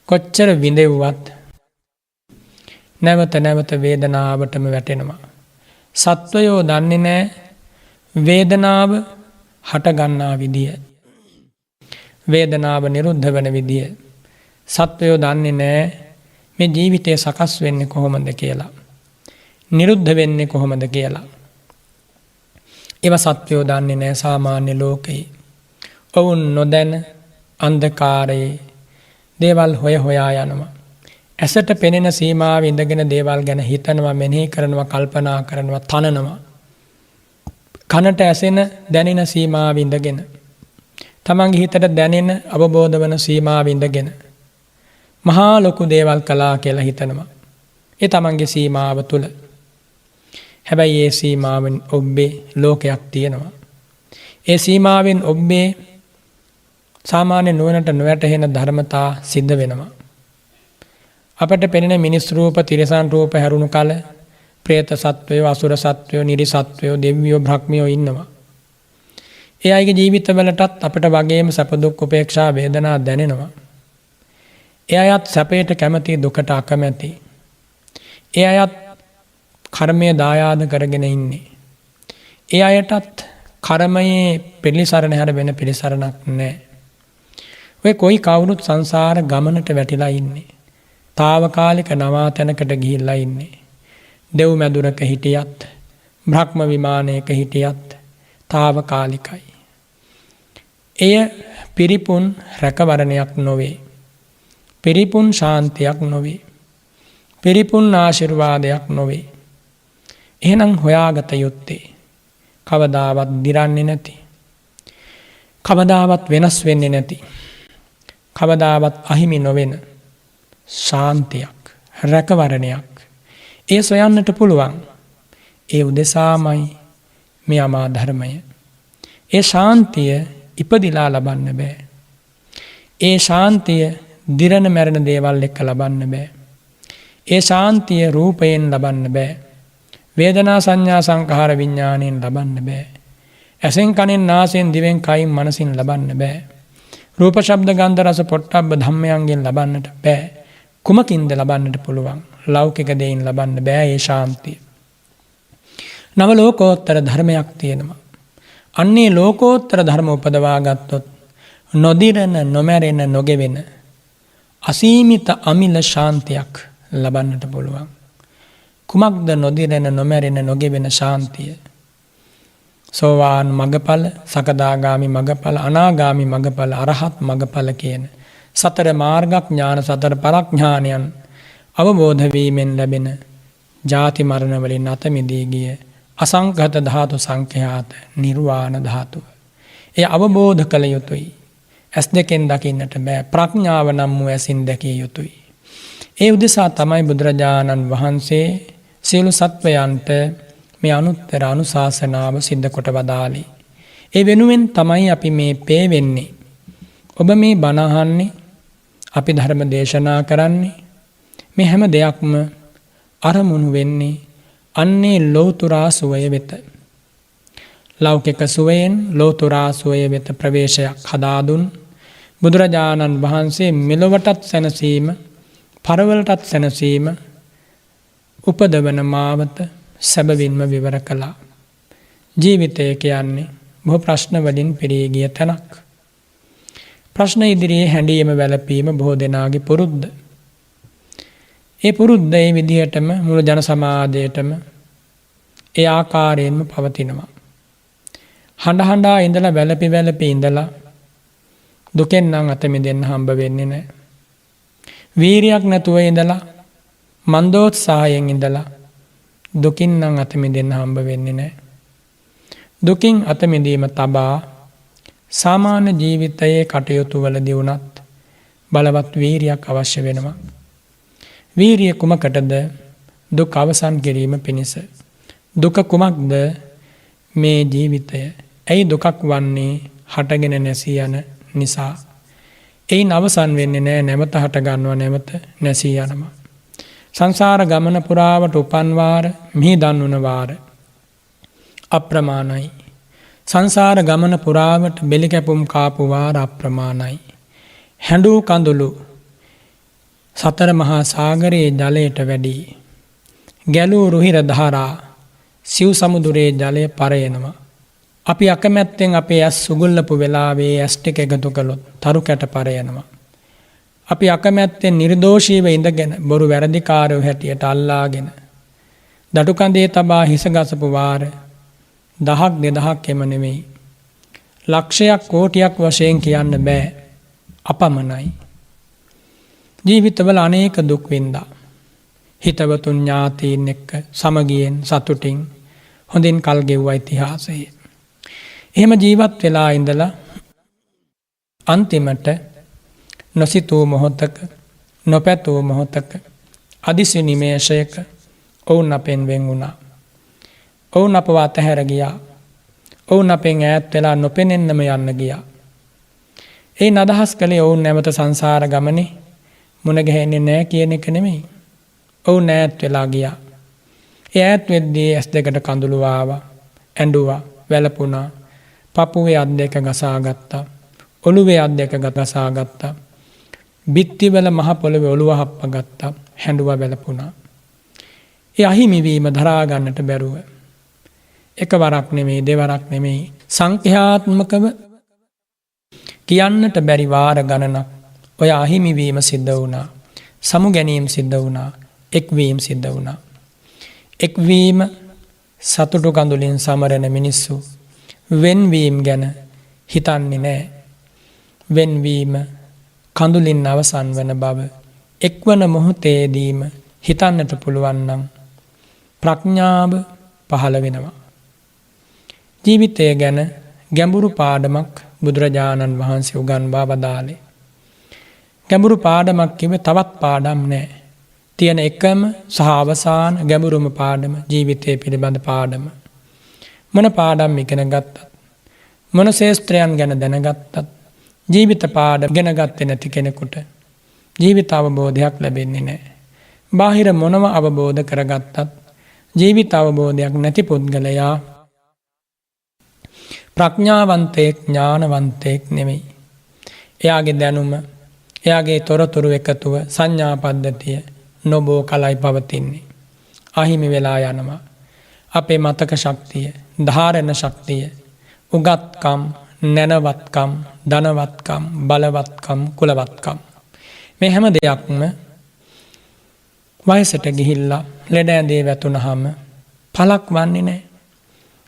කොච්චර විඳෙව්වත් නැවත නැවත වේදනාවටම වැටෙනවා. සත්වයෝ දන්නේ නැහැ වේදනාව හට ගන්නා විදිය. වේදනාව නිරුද්ධ වෙන විදිය. සත්වයෝ දන්නේ නැහැ මේ ජීවිතය සකස් වෙන්නේ කොහොමද කියලා. නිරුද්ධ වෙන්නේ කොහොමද කියලා. ඒවා සත්වයෝ දන්නේ නැහැ සාමාන්‍ය ලෝකයේ. ඔවුන් නොදැන අන්ධකාරයේ දේවල් හොය හොයා යනවා. ඇසට පෙනෙන සීමාව ඉඳගෙන දේවල් ගැන හිතනවා, මෙනෙහි කරනවා, කල්පනා කරනවා, තනනවා. කනට ඇසෙන දැනෙන සීමාව ඉඳගෙන තමන්ගේ හිතට දැනෙන අවබෝධ වන සීමාව ඉඳගෙන මහා ලොකු දේවල් කළා කියලා හිතනවා. ඒ තමන්ගේ සීමාව තුල. හැබැයි ඒ සීමාවෙන් ඔබේ ලෝකයක් තියෙනවා. ඒ සීමාවෙන් ඔබේ සාමාන්‍ය නුවණට නොවැටහෙන ධර්මතා සිද්ධ වෙනවා. අපට පෙනෙන මිනිස් රූප, තිරිසන් රූප හැරුණු කල പ്രേත සත්වයෝ, අසුර සත්වයෝ, නිරි සත්වයෝ, දෙවියෝ, බ්‍රහ්මියෝ ඉන්නවා. ඒ අයගේ ජීවිතවලටත් අපට වගේම සැප දුක් උපේක්ෂා වේදනා දැනෙනවා. ඒ අයත් සැපයට කැමති, දුකට අකමැති. ඒ අයත් කර්මය දායාද කරගෙන ඉන්නේ. ඒ අයටත් කර්මයේ පිළිසරණ හැර වෙන පිළිසරණක් නැහැ. ඔය කොයි කවුරුත් සංසාර ගමනට වැටිලා ඉන්නේ. తాවකාලික නවාතැනකට ගිහිල්ලා ඉන්නේ. දෙව් මැදුරක හිටියත්, බ්‍රහ්ම විමානයක හිටියත් తాවකාලිකයි. එය පිරිපුන් රැකවරණයක් නොවේ. පිරිපුන් ශාන්තියක් නොවේ. පිරිපුන් ආශිර්වාදයක් නොවේ. එහෙනම් හොයාගත යුත්තේ කවදාවත් දිරන්නේ නැති, කවදාවත් වෙනස් වෙන්නේ නැති, කවදාවත් අහිමි නොවෙන ශාන්තියක්, රැකවරණයක්. ඒ සොයන්නට පුළුවන්. ඒ උදෙසාමයි මේ අමා ධර්මය. ඒ ශාන්තිය ඉපදිලා ලබන්න බෑ. ඒ ශාන්තිය දිරණ මැරෙන දේවල් එක්ක ලබන්න බෑ. ඒ ශාන්තිය රූපයෙන් ලබන්න බෑ. වේදනා සංඥා සංඛාර විඥාණයෙන් ලබන්න බෑ. ඇසෙන් කනෙන් නාසයෙන් දිවෙන් කයින් මනසින් ලබන්න බෑ. රූප ශබ්ද ගන්ධ රස පොට්ටබ්බ ධම්මයන්ගෙන් ලබන්නට බෑ. කුමකින්ද ලබන්නට පුළුවන්? ලෞකික දෙයින් ලබන්න බෑ ඒ ශාන්තිය. නව ලෝකෝත්තර ධර්මයක් තියෙනවා. අන්නේ ලෝකෝත්තර ධර්ම උපදවා ගත්තොත් නොදිරන, නොමැරෙන, නොගෙවෙන අසීමිත අමිල ශාන්තියක් ලබන්නට පුළුවන්. කුමක්ද නොදිරෙන නොමැරෙන නොගෙවෙන ශාන්තිය? සෝවාන් මගඵල, සකදාගාමි මගඵල, අනාගාමි මගඵල, අරහත් මගඵල කියන සතර මාර්ගඥාන සතර පරඥානයන් අවබෝධ වීමෙන් ලැබෙන ජාති මරණ වලින් අත මිදී ගිය අසංඛත ධාතු සංඛ්‍යාත නිර්වාණ ධාතුව. එය අවබෝධ කළ යුතුයි. ඇස් දෙකෙන් දකින්නට බෑ. ප්‍රඥාව නම් වූ ඇසින් දැකිය යුතුයි. ඒ උදෙසා තමයි බුදුරජාණන් වහන්සේ සියලු සත්වයන්ට මේ අනුත්තර අනුශාසනාව සිද්ධ කොට වදාළේ. ඒ වෙනුවෙන් තමයි අපි මේ පේවෙන්නේ. ඔබ මේ බණ අහන්නේ, අපි ධර්ම දේශනා කරන්නේ, මේ හැම දෙයක්ම අරමුණු වෙන්නේ අන්නේ ලෞතුරා සුවය වෙත. ලෞකික සුවයෙන් ලෞතුරා සුවය වෙත ප්‍රවේශයක් හදා දුන් බුදුරජාණන් වහන්සේ මෙලොවටත් සැනසීම, පරවලටත් සැනසීම උපදවන මාවත සැබවින්ම විවර කළා. ජීවිතය කියන්නේ බොහෝ ප්‍රශ්න වලින් පිරී ගිය තැනක්. ප්‍රශ්න ඉදිරියේ හැඬීම වැළපීම බොහෝ දෙනාගේ පුරුද්ද. ඒ පුරුද්ද ඒ විදිහටම මුළු ජන සමාජයටම ඒ ආකාරයෙන්ම පවතිනවා. හඬ හඬා ඉඳලා වැළපි වැළපි ඉඳලා දුකෙන් නම් අත මිදෙන්න හම්බ වෙන්නේ නැහැ. වීරියක් නැතුව ඉඳලා මන්දෝත්සාහයෙන් ඉඳලා දුකින් නම් අත මිදෙන්න හම්බ වෙන්නේ නැහැ. දුකින් අත මිදීම තබා සාමාන්‍ය ජීවිතයේ කටයුතු වලදී වුණත් බලවත් වීරියක් අවශ්‍ය වෙනවා. වීරිය කුමකටද? දුක් අවසන් කිරීම පිණිස. දුක කුමක්ද? මේ ජීවිතය. ඇයි දුකක් වන්නේ? හටගෙන නැසී යන නිසා. එයින් අවසන් වෙන්නේ නැහැ. නැවත හට ගන්නවා, නැවත නැසී යනවා. සංසාර ගමන පුරාවට උපන් වාර, මිහි දන්වන වාර අප්‍රමාණයි. සංසාර ගමන පුරාවට බෙලි කැපුම් කාපු වාර අප්‍රමාණයි. හැඬු කඳුළු සතර මහා සාගරයේ ජලයට වැඩි. ගැලූ රුහිර ධාරා සිව් සමුදුරේ ජලය පරයනවා. අපි අකමැත්තෙන් අපේ ඇස් සුගුල්ලපු වෙලාවේ ඇස් ටික එකතු කළොත් තරු කැට පරයනවා. අපි අකමැත්තෙන් නිර්දෝෂීව ඉඳගෙන බොරු වැරදිකාරයෝ හැටියට අල්ලාගෙන දඩු කඳේ තබා හිස ගසපු වාර දහක් දෙදහක් එම නෙමෙයි. ලක්ෂයක් කෝටියක් වශයෙන් කියන්න බෑ. අපමණයි. ජීවිතවල අනේක දුක් වින්දා. හිතවතුන් ඥාතීන් එක්ක සමගියෙන් සතුටින් හොඳින් කල් ගෙව්වා ඉතිහාසයේ. එහෙම ජීවත් වෙලා ඉඳලා අන්තිමට නොසිතූ මොහොතක, නොපැතූ මොහොතක, අදිසි නිමේෂයක ඔවුන් අපෙන් වෙන් වුණා. ඔවුන් අපව අතහැර ගියා. ඔවුන් අපෙන් ඈත් වෙලා නොපෙනෙන්නම යන්න ගියා. ඒ නදහස් කළේ ඔවුන් නැවත සංසාර ගමනේ මුණ ගැහෙන්නේ නැහැ කියන එක නෙමෙයි. ඔවුන් ඈත් වෙලා ගියා. ඒ ඈත් වෙද්දී ඇස් දෙකට කඳුළු ආවා, ඇඬුවා, වැළපුණා. පපුවේ අත් දෙක ගසා ගත්තා. ඔළුවේ අත් දෙක ගසා ගත්තා. බිත්තිවල මහ පොළවේ ඔළුව හප්ප ගත්තා. හැඬුවා, වැළපුණා. ඒ අහිමි වීම දරා ගන්නට බැරුව එකවරක් නෙමෙයි, දෙවරක් නෙමෙයි, සංඛ්‍යාත්මකව කියන්නට බැරි වාර ගණනක් ඔය අහිමි වීම සිද්ධ වුණා. සමු ගැනීම සිද්ධ වුණා. එක්වීම සිද්ධ වුණා. එක්වීම සතුටු කඳුලින් සමරන මිනිස්සු වෙන්වීම ගැන හිතන්නේ නැහැ. වෙන්වීම කඳුලින් අවසන් වන බව එක්වන මොහොතේදීම හිතන්නට පුළුවන් නම් ප්‍රඥාව පහළ වෙනවා. ජීවිතය ගැන ගැඹුරු පාඩමක් බුදුරජාණන් වහන්සේ උගන්වා වදාළේ. ගැඹුරු පාඩමක් කිව්වේ තවත් පාඩම් නැහැ. තියෙන එකම සහ අවසාන ගැඹුරුම පාඩම ජීවිතය පිළිබඳ පාඩම. මොන පාඩම් ඉගෙන ගත්තත්, මොන ශේස්ත්‍රයන් ගැන දැනගත්තත්, ජීවිත පාඩම් ඉගෙන ගත්තේ නැති කෙනෙකුට ජීවිත අවබෝධයක් ලැබෙන්නේ නැහැ. බාහිර මොනව අවබෝධ කරගත්තත් ජීවිත අවබෝධයක් නැති පුද්ගලයා ප්‍රඥාවන්තයෙක්, ඥානවන්තයෙක් නෙමෙයි. එයාගේ දැනුම, එයාගේ තොරතුරු එකතුව, සංඥා පද්ධතිය නොබෝ කලයි පවතින්නේ. අහිමි වෙලා යනවා. අපේ මතක ශක්තිය, ධාරණ ශක්තිය, උගත්කම්, නැනවත්කම්, ධනවත්කම්, බලවත්කම්, කුලවත්කම් මේ හැම දෙයක්ම වයසට ගිහිල්ලා ලෙඩ ඇඳේ වැතුනහම පළක් වන්නේ නැහැ.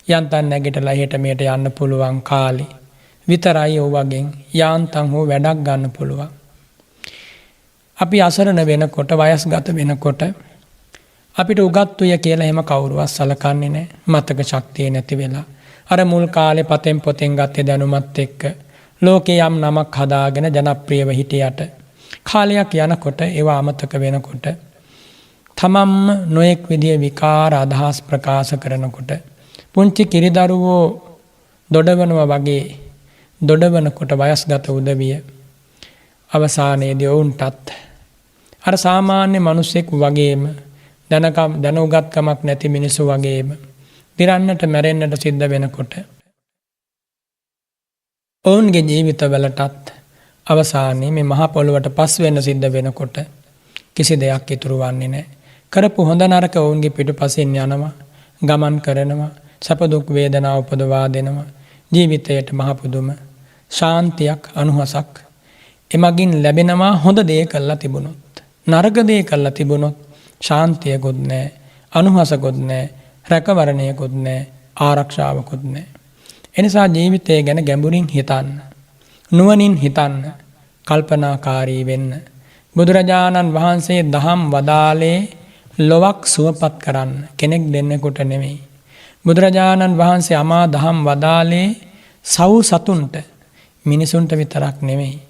යන්තම් නැගිටලා හෙට මෙහෙට යන්න පුළුවන් කාලේ විතරයි ඔවගෙන් යාන්තම් හෝ වැඩක් ගන්න පුළුවන්. අපි අසරණ වෙනකොට වයස්ගත වෙනකොට අපිට උගත්තුය කියලා එහෙම කවුරුවත් සලකන්නේ නැහැ. මතක ශක්තිය නැති වෙලා අර මුල් කාලේ පතෙන් පොතෙන් ගත්තේ දැනුමත් එක්ක ලෝකේ යම් නමක් හදාගෙන ජනප්‍රියව හිටියට කාලයක් යනකොට ඒවා අමතක වෙනකොට තමම්ම නොයෙක් විදිය විකාර අදහස් ප්‍රකාශ කරනකොට පුංචි කිරිදරුවෝ දොඩවනවා වගේ දොඩවනකොට වයස්ගත උදවිය අවසානයේදී ඔවුන්ටත් අර සාමාන්‍ය මිනිසෙක් වගේම දැනුගත්කමක් නැති මිනිසු වගේම දිරන්නට මැරෙන්නට සිද්ධ වෙනකොට ඔවුන්ගේ ජීවිතවලටත් අවසානයේ මේ මහ පොළොවට පස් වෙන්න සිද්ධ වෙනකොට කිසි දෙයක් ඉතුරු වන්නේ නැහැ. කරපු හොඳ නරක ඔවුන්ගේ පිටුපසින් යනවා, ගමන් කරනවා, සැප දුක් වේදනා උපදවා දෙනවා. ජීවිතයට මහ පුදුම ශාන්තියක් අනුහසක් එමගින් ලැබෙනවා. හොඳ දේ කළා තිබුණොත්, නරක දේ කළා තිබුණොත් ශාන්තියකුත් නැහැ, අනුහසකුත් නැහැ, රැකවරණයකුත් නැහැ, ආරක්ෂාවකුත් නැහැ. එනිසා ජීවිතය ගැන ගැඹුරින් හිතන්න, නුවණින් හිතන්න, කල්පනාකාරී වෙන්න. බුදුරජාණන් වහන්සේ දහම් වදාලේ ලොවක් සුවපත් කරන්න, කෙනෙක් දෙන්නෙකුට නෙමෙයි. බුදුරජාණන් වහන්සේ අමා දහම් වදාලේ සව් සතුන්ට, මිනිසුන්ට විතරක් නෙමෙයි.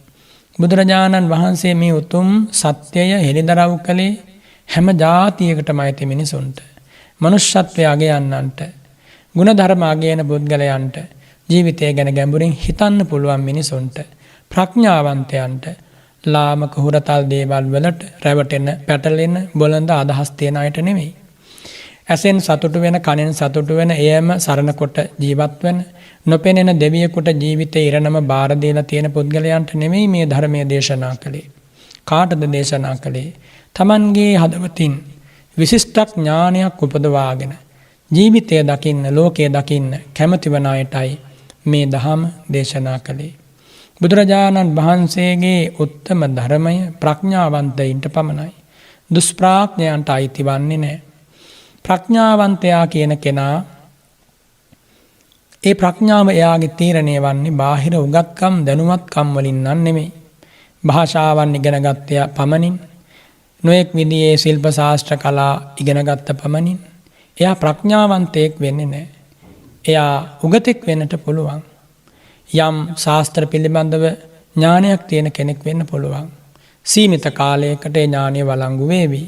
බුදුරජාණන් වහන්සේ මේ උතුම් සත්‍යය හෙළිදරව් කළේ හැම ජාතියකටම අයිති මිනිසුන්ට, මනුෂ්‍යත්වය අගයන්නන්ට, ගුණධර්ම අගයන පුද්ගලයන්ට, ජීවිතය ගැන ගැඹුරින් හිතන්න පුළුවන් මිනිසුන්ට, ප්‍රඥාවන්තයන්ට, ලාමක හුරතල් දේවල් වලට රැවටෙන, පැටලෙන, බොළඳ අදහස් තියෙන අයට නෙමෙයි. ඇසෙන් සතුටු වෙන, කනෙන් සතුටු වෙන, එයම සරණ කොට ජීවත් වෙන, නොපෙනෙන දෙවියෙකුට ජීවිතේ ඉරණම බාර දීලා තියෙන පුද්ගලයන්ට නෙමෙයි මේ ධර්මයේ දේශනා කළේ. කාටද දේශනා කළේ? තමන්ගේ හදවතින් විශිෂ්ට ඥානයක් උපදවාගෙන ජීවිතය දකින්න, ලෝකය දකින්න කැමති වන අයටයි මේ දහම දේශනා කළේ. බුදුරජාණන් වහන්සේගේ උත්තම ධර්මය ප්‍රඥාවන්තයින්ට පමණයි. දුෂ්ප්‍රඥයන්ට අයිති වන්නේ නැහැ. ප්‍රඥාවන්තයා කියන කෙනා, ඒ ප්‍රඥාව එයාගේ තීරණය වන්නේ බාහිර උගත්කම් දැනුවත්කම් වලින් නෙමෙයි. භාෂාවන් ඉගෙන ගත්තය පමණින්, නොයෙක් විදිහේ ශිල්ප ශාස්ත්‍ර කලා ඉගෙන ගත්ත පමණින් එයා ප්‍රඥාවන්තයෙක් වෙන්නේ නැහැ. එයා උගතෙක් වෙන්නට පුළුවන්. යම් ශාස්ත්‍ර පිළිබඳව ඥානයක් තියෙන කෙනෙක් වෙන්න පුළුවන්. සීමිත කාලයකට ඒ ඥානය වළංගු වේවි.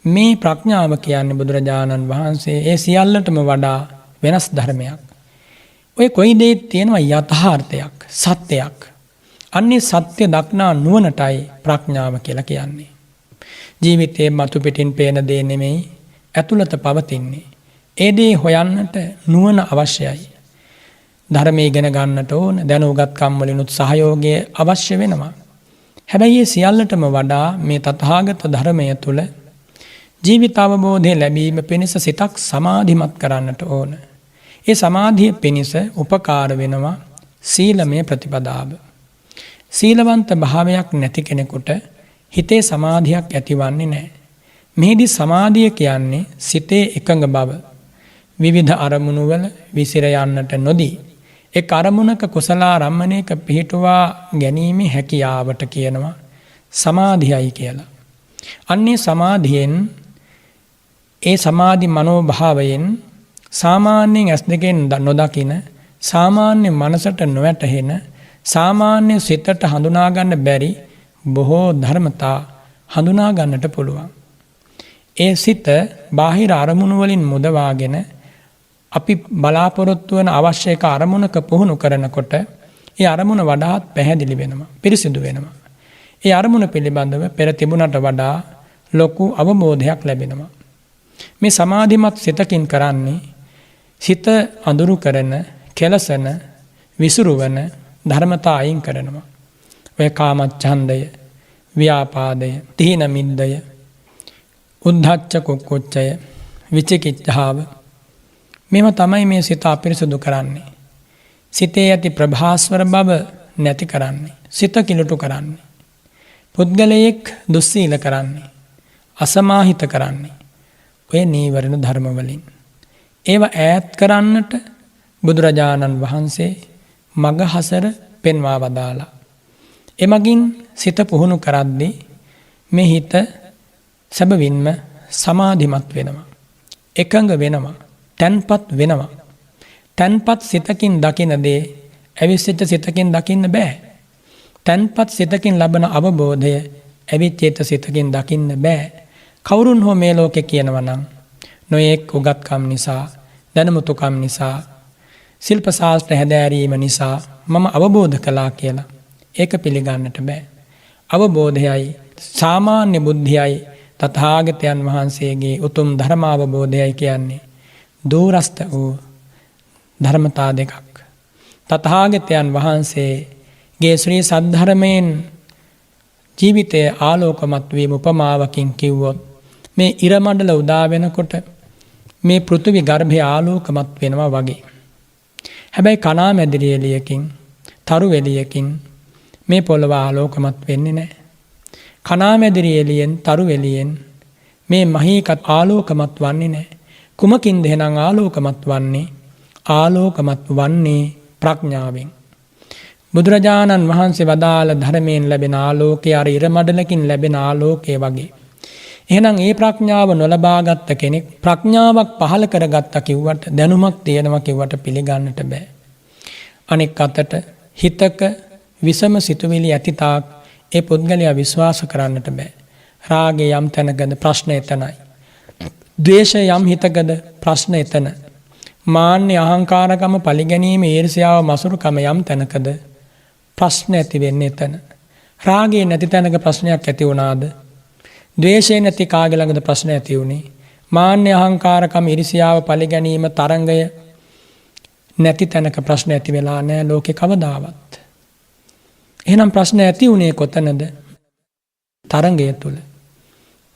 මේ ප්‍රඥාව කියන්නේ බුදුරජාණන් වහන්සේ ඒ සියල්ලටම වඩා වෙනස් ධර්මයක්. ඔය කොයි දෙයක් තියෙනවා යථාර්ථයක්, සත්‍යයක්. අන්නේ සත්‍ය දක්නා නුවණටයි ප්‍රඥාව කියලා කියන්නේ. ජීවිතේ මතු පිටින් පේන දේ නෙමෙයි ඇතුළත පවතින්නේ. ඒ දේ හොයන්නට නුවණ අවශ්‍යයි. ධර්මයේ ඉගෙන ගන්නට ඕන, දැනුගත්කම් වලිනුත් සහයෝගය අවශ්‍ය වෙනවා. හැබැයි මේ සියල්ලටම වඩා මේ තථාගත ධර්මය තුළ ජීවිත අවබෝධය ලැබීම පිණිස සිතක් සමාධිමත් කරන්නට ඕන. ඒ සමාධිය පිණිස උපකාර වෙනවා සීලමය ප්‍රතිපදාව. සීලවන්ත භාවයක් නැති කෙනෙකුට හිතේ සමාධියක් ඇතිවන්නේ නැහැ. මෙහිදී සමාධිය කියන්නේ සිතේ එකඟ බව. විවිධ අරමුණු වල විසිර යන්නට නොදී එක් අරමුණක කුසලාරම්මණයක පිහිටුවා ගැනීමේ හැකියාවට කියනවා සමාධියයි කියලා. අන්නේ සමාධියෙන්, ඒ සමාධි මනෝභාවයෙන් සාමාන්‍යයෙන් ඇස් දෙකෙන් නොදකින, සාමාන්‍ය මනසට නොවැටහෙන, සාමාන්‍ය සිතට හඳුනා ගන්න බැරි බොහෝ ධර්මතා හඳුනා ගන්නට පුළුවන්. ඒ සිත බාහිර අරමුණු වලින් මුදවාගෙන අපි බලාපොරොත්තු වන අවශ්‍ය එක අරමුණක පුහුණු කරනකොට ඒ අරමුණ වඩාත් පැහැදිලි වෙනවා, පිරිසිදු වෙනවා. ඒ අරමුණ පිළිබඳව පෙර තිබුණට වඩා ලොකු අවබෝධයක් ලැබෙනවා. මේ සමාධිමත් සිතකින් කරන්නේ සිත අඳුරු කරන, කෙලසන, විසුරුවන ධර්මතා අයින් කරනවා. ඔය කාමච්ඡන්දය, ව්‍යාපාදය, තීන මිද්දය, උද්ධච්ච කුක්කුච්චය, විචිකිච්ඡාව, මේවා තමයි මේ සිත අපිරිසුදු කරන්නේ. සිතේ ඇති ප්‍රභාස්වර බව නැති කරන්නේ, සිත කිලුටු කරන්නේ. පුද්ගලයෙක් දුස්සීල කරන්නේ, අසමාහිත කරන්නේ ඔය නීවරණ ධර්ම වලින්. ඒවා ඈත් කරන්නට බුදුරජාණන් වහන්සේ මගහසර පෙන්වා වදාලා. එමගින් සිත පුහුණු කරද්දී මේ හිත සැබවින්ම සමාධිමත් වෙනවා. එකඟ වෙනවා. තැන්පත් වෙනවා. තැන්පත් සිතකින් දකින දේ ඇවිස්සිච්ච සිතකින් දකින්න බෑ. තැන්පත් සිතකින් ලබන අවබෝධය ඇවිච්චේත සිතකින් දකින්න බෑ. කවුරුන් හෝ මේ ලෝකෙ කියනවා නම් නොයෙක් උගත්කම් නිසා, දැනුමුතුකම් නිසා, ශිල්ප ශාස්ත්‍ර හැදෑරීම නිසා මම අවබෝධ කළා කියලා ඒක පිළිගන්නට බෑ. අවබෝධයයි සාමාන්‍ය බුද්ධියයි තථාගතයන් වහන්සේගේ උතුම් ධර්මාවබෝධයයි කියන්නේ දූරස්ත වූ ධර්මතා දෙකක්. තථාගතයන් වහන්සේගේ ශ්‍රී සද්ධර්මයෙන් ජීවිතය ආලෝකමත් වීම උපමාවකින් කිව්වොත් මේ ඉරමඩල උදා වෙනකොට මේ පෘථිවි ගර්භය ආලෝකමත් වෙනවා වගේ. හැබැයි කණා මැදිරි එළියකින්, තරු එළියකින් මේ පොළව ආලෝකමත් වෙන්නේ නැහැ. කණා මැදිරි එළියෙන්, තරු එළියෙන් මේ මහීකත් ආලෝකමත් වන්නේ නැහැ. කුමකින්ද එහෙනම් ආලෝකමත් වන්නේ? ආලෝකමත් වන්නේ ප්‍රඥාවෙන්. බුදුරජාණන් වහන්සේ වදාළ ධර්මයෙන් ලැබෙන ආලෝකය අර ඉරමඩලකින් ලැබෙන ආලෝකය වගේ. එහෙනම් ඒ ප්‍රඥාව නොලබාගත්ත කෙනෙක් ප්‍රඥාවක් පහළ කරගත්තා කිව්වට, දැනුමක් තියෙනවා කිව්වට පිළිගන්නට බෑ. අනෙක් අතට හිතක විසම සිතුවිලි ඇති තාක් ඒ පුද්ගලයා විශ්වාස කරන්නට බෑ. රාගය යම් තැනකද ප්‍රශ්න එතනයි. ද්වේෂය යම් හිතකද ප්‍රශ්න එතන. මාන්‍ය අහංකාරකම, පලිගැනීම, ඊර්ෂ්‍යාව, මසුරුකම යම් තැනකද ප්‍රශ්න ඇති වෙන්නේ එතන. රාගය නැති තැනක ප්‍රශ්නයක් ඇති වුණාද? ද්වේෂය නැති කාගේ ළඟද ප්‍රශ්න ඇති වුණේ? මාන්‍ය අහංකාරකම, ඊර්ෂ්‍යාව, පලිගැනීම තරංගය නැති තැනක ප්‍රශ්න ඇති වෙලා නැහැ ලෝකේ කවදාවත්. එහෙනම් ප්‍රශ්න ඇති වුණේ කොතනද? තරංගය තුල,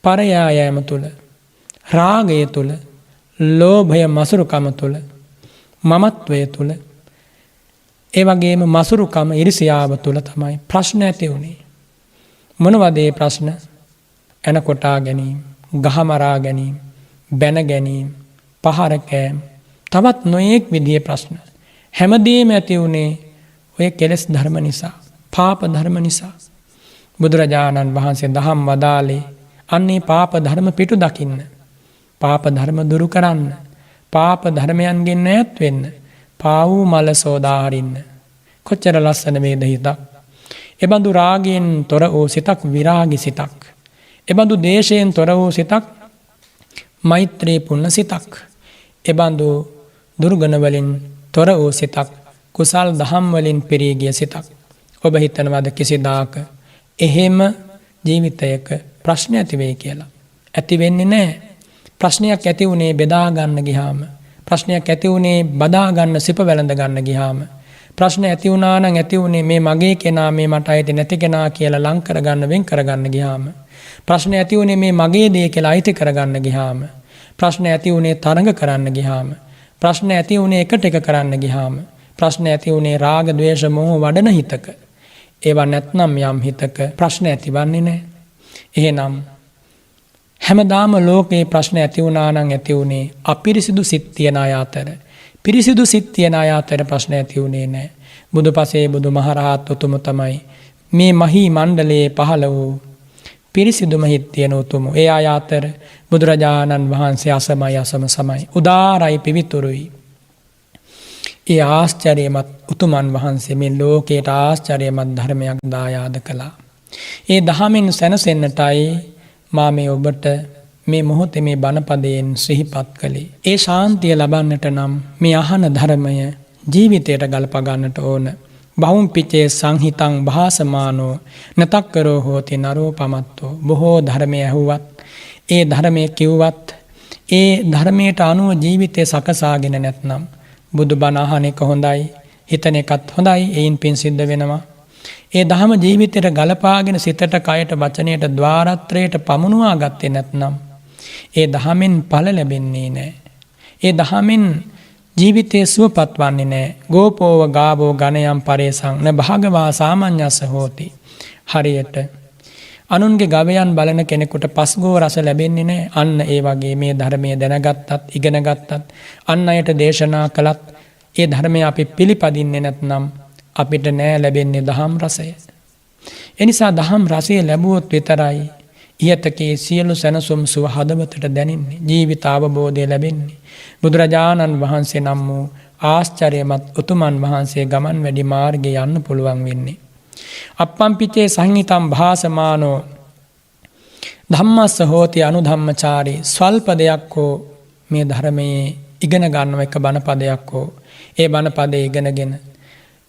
පරයායම තුල, රාගය තුල, ලෝභය, මසුරුකම තුල, මමත්වය තුල, ඒ වගේම මසුරුකම, ඊර්ෂ්‍යාව තුල තමයි ප්‍රශ්න ඇති වුණේ. මොනවද ඒ ප්‍රශ්න? එන කොටා ගැනීම, ගහමරා ගැනීම, බැන ගැනීම, පහර කෑම, තවත් නොයෙක් විදිහේ ප්‍රශ්න. හැමදේම ඇති වුණේ ඔය කෙලෙස් ධර්ම නිසා, පාප ධර්ම නිසා. බුදුරජාණන් වහන්සේ දහම් වදාළේ අන්නේ පාප ධර්ම පිටු දකින්න, පාප ධර්ම දුරු කරන්න, පාප ධර්මයන්ගෙන් ඈත් වෙන්න, පාවූ මල සෝදා හරින්න. කොච්චර ලස්සන වේද හිතක්. එබඳු රාගයෙන් තොර වූ සිතක් විරාගී සිතක්. එබඳු දේශයෙන් තොර වූ සිතක් මෛත්‍රී පුණ්‍ය සිතක්. එබඳු දුර්ගුණ වලින් තොර වූ සිතක් කුසල් දහම් වලින් පිරී ගිය සිතක්. ඔබ හිතනවාද කිසිදාක එහෙම ජීවිතයක ප්‍රශ්න ඇති වෙයි කියලා? ඇති වෙන්නේ නැහැ. ප්‍රශ්නයක් ඇති වුණේ බෙදා ගන්න ගියාම, ප්‍රශ්නයක් ඇති වුණේ බදා ගන්න, සිප වැළඳ ගන්න ගියාම, ප්‍රශ්න ඇති වුණා නම් ඇති වුණේ මේ මගේ කෙනා, මේ මට අයිති නැති කෙනා කියලා ලං කරගන්න, වෙන් කරගන්න ගියාම, ප්‍රශ්න ඇති වුණේ මේ මගේ දේ කියලා අයිති කරගන්න ගියාම, ප්‍රශ්න ඇති වුණේ තරඟ කරන්න ගියාම, ප්‍රශ්න ඇති වුණේ එකට එක කරන්න ගියාම, ප්‍රශ්න ඇති වුණේ රාග, ద్వේෂ, මෝහ වඩන හිතක. ඒවා නැත්නම් යම් හිතක ප්‍රශ්න ඇතිවන්නේ නැහැ. එහෙනම් හැමදාම ලෝකේ ප්‍රශ්න ඇති වුණා නම් ඇති වුණේ අපිරිසිදු සිත් තියන අය අතර. පිරිසිදු සිත් තියන අය අතර ප්‍රශ්න ඇති වුණේ නැහැ. බුදුපසේ බුදුමහරහත් උතුම තමයි මේ මහී මණ්ඩලයේ පහළ වූ පිරිසිදුම හිත් තියෙන උතුම. ඒ අය අතර බුදුරජාණන් වහන්සේ අසමයි, අසම සමයි, උදාරයි, පිවිතුරුයි. ඒ ආශ්චර්යමත් උතුමන් වහන්සේ මේ ලෝකයට ආශ්චර්යමත් ධර්මයක් දායාද කළා. ඒ දහමින් සැනසෙන්නටයි මා මේ ඔබට මේ මොහොතේ මේ බණපදයෙන් සිහිපත් කළේ. ඒ ශාන්තිය ලබන්නට නම් මේ අහන ධර්මය ජීවිතයට ගලප ගන්නට ඕන. බහුම් පිචේ සංහිතං භාසමානෝ නතක්කරෝ හෝති නරෝ පමත්තෝ. බොහෝ ධර්මය ඇහුවත්, ඒ ධර්මයේ කිව්වත්, ඒ ධර්මයට අනුව ජීවිතය සකසාගෙන නැත්නම් බුදු බණ අහන එක හොඳයි, හිතන එකත් හොඳයි, එයින් පින් සිද්ධ වෙනවා. ඒ දහම ජීවිතයට ගලපාගෙන සිතට, කයට, වචනයට, ద్వාරත්‍රයට පමුණුවා ගත්තේ නැත්නම් ඒ දහමෙන් ඵල ලැබෙන්නේ නැහැ. ඒ දහමෙන් ජීවිතයේ සුවපත් වන්නේ නැහැ. ගෝපෝව ගාවෝ ගණයම් පරේසං න භාගවා සාමඤ්ඤස්ස හෝති. හරියට අනුන්ගේ ගවයන් බලන කෙනෙකුට පස්ගෝ රස ලැබෙන්නේ නැහැ. අන්න ඒ වගේ මේ ධර්මයේ දැනගත්තත් ඉගෙන ගත්තත් අන් අයට දේශනා කළත් ඒ ධර්මය අපි පිළිපදින්නේ නැත්නම් අපිට නෑ ලැබෙන්නේ දහම් රසය. එනිසා දහම් රසය ලැබුවොත් විතරයි ඉහතකේ සියලු සැනසුම් සුව හදවතට දැනෙන්නේ. ජීවිත අවබෝධය ලැබෙන්නේ. බුදුරජාණන් වහන්සේ නම් වූ ආශ්චර්යමත් උතුමන් වහන්සේ ගමන් වැඩි මාර්ගයේ යන්න පුළුවන් වෙන්නේ. අප්පම්පිතේ සංහිතම් භාසමානෝ ධම්මස්ස හෝති අනුධම්මචාරී. ස්වල්ප දෙයක් හෝ මේ ධර්මයේ ඉගෙන ගන්නව එක බණපදයක් හෝ ඒ බණපදේ ඉගෙනගෙන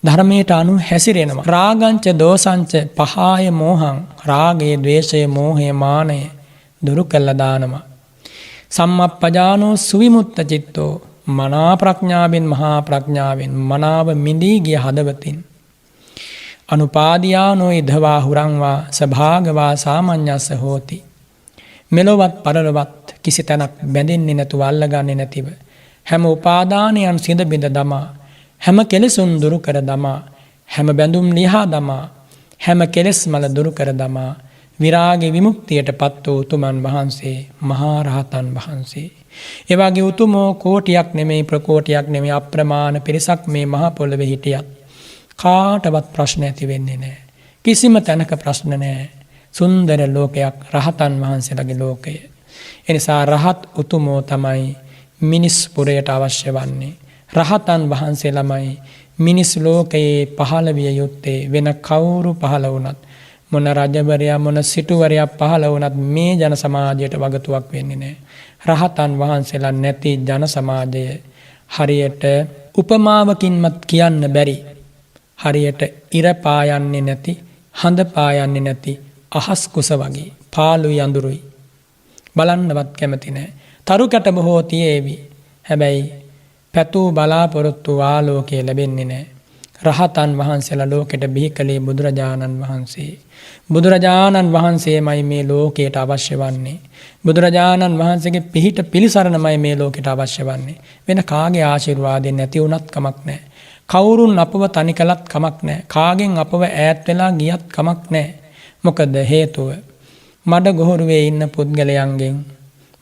ධර්මයට අනු හැසිරෙනවා. රාගංච දෝසංච පහාය මෝහං. රාගයේ ද්වේෂය මෝහය මානය දුරු කළා දානවා. සම්මප්පජානෝ සුවිමුත්ත චිත්තෝ. මනා ප්‍රඥාවෙන් මහා ප්‍රඥාවෙන් මනාව මිදී ගිය හදවතින් අනුපාදියානෝ ඉදවා හුරංවා සභාගවා සාමඤ්ඤස්ස හෝති. මෙලොවත් පරලොවත් කිසි තැනක් බැඳෙන්නේ නැතුව අල්ලගන්නේ නැතිව හැම උපාදානයන් සිඳ බිඳ දමා හැම කෙලෙසුන් දුරු කර දමා හැම බැඳුම් ලිහා දමා හැම කෙලෙස් මල දුරු කර දමා විරාග විමුක්තියට පත් වූ උතුමන් වහන්සේ මහා රහතන් වහන්සේ. ඒ වගේ උතුමෝ කෝටියක් නෙමෙයි ප්‍රකෝටියක් නෙමෙයි අප්‍රමාණ පිරිසක් මේ මහ පොළවේ හිටියත් කාටවත් ප්‍රශ්න ඇති වෙන්නේ නැහැ. කිසිම තැනක ප්‍රශ්න නැහැ. සුන්දර ලෝකයක් රහතන් වහන්සේලාගේ ලෝකය. ඒ නිසා රහත් උතුමෝ තමයි මිනිස් පුරයට අවශ්‍ය වන්නේ. රහතන් වහන්සේ ළමයි මිනිස් ලෝකයේ පහළ විය යුත්තේ. වෙන කවුරු පහළ වුණත් මොන රජවරයා මොන සිටුවරයා පහළ වුණත් මේ ජන සමාජයට වගතුවක් වෙන්නේ නැහැ. රහතන් වහන්සේලා නැති ජන සමාජය හරියට උපමාවකින්වත් කියන්න බැරි. හරියට ඉර පායන්නේ නැති හඳ පායන්නේ නැති අහස් කුස වගේ පාළුයි අඳුරුයි. බලන්නවත් කැමති නැහැ. තරු කැට බොහෝ තියේවි. හැබැයි පැතූ බලාපොරොත්තු ආලෝකය ලැබෙන්නේ නැහැ. රහතන් වහන්සේලා ලෝකෙට බිහි කළේ බුදුරජාණන් වහන්සේ. බුදුරජාණන් වහන්සේමයි මේ ලෝකයට අවශ්‍ය වන්නේ. බුදුරජාණන් වහන්සේගේ පිහිට පිළිසරණමයි මේ ලෝකයට අවශ්‍ය වන්නේ. වෙන කාගේ ආශිර්වාදයෙන් නැති වුණත් කමක් නැහැ. කවුරුන් අපව තනි කළත් කමක් නැහැ. කාගෙන් අපව ඈත් වෙලා ගියත් කමක් නැහැ. මොකද හේතුව මඩ ගොහරුවේ ඉන්න පුද්ගලයන්ගෙන්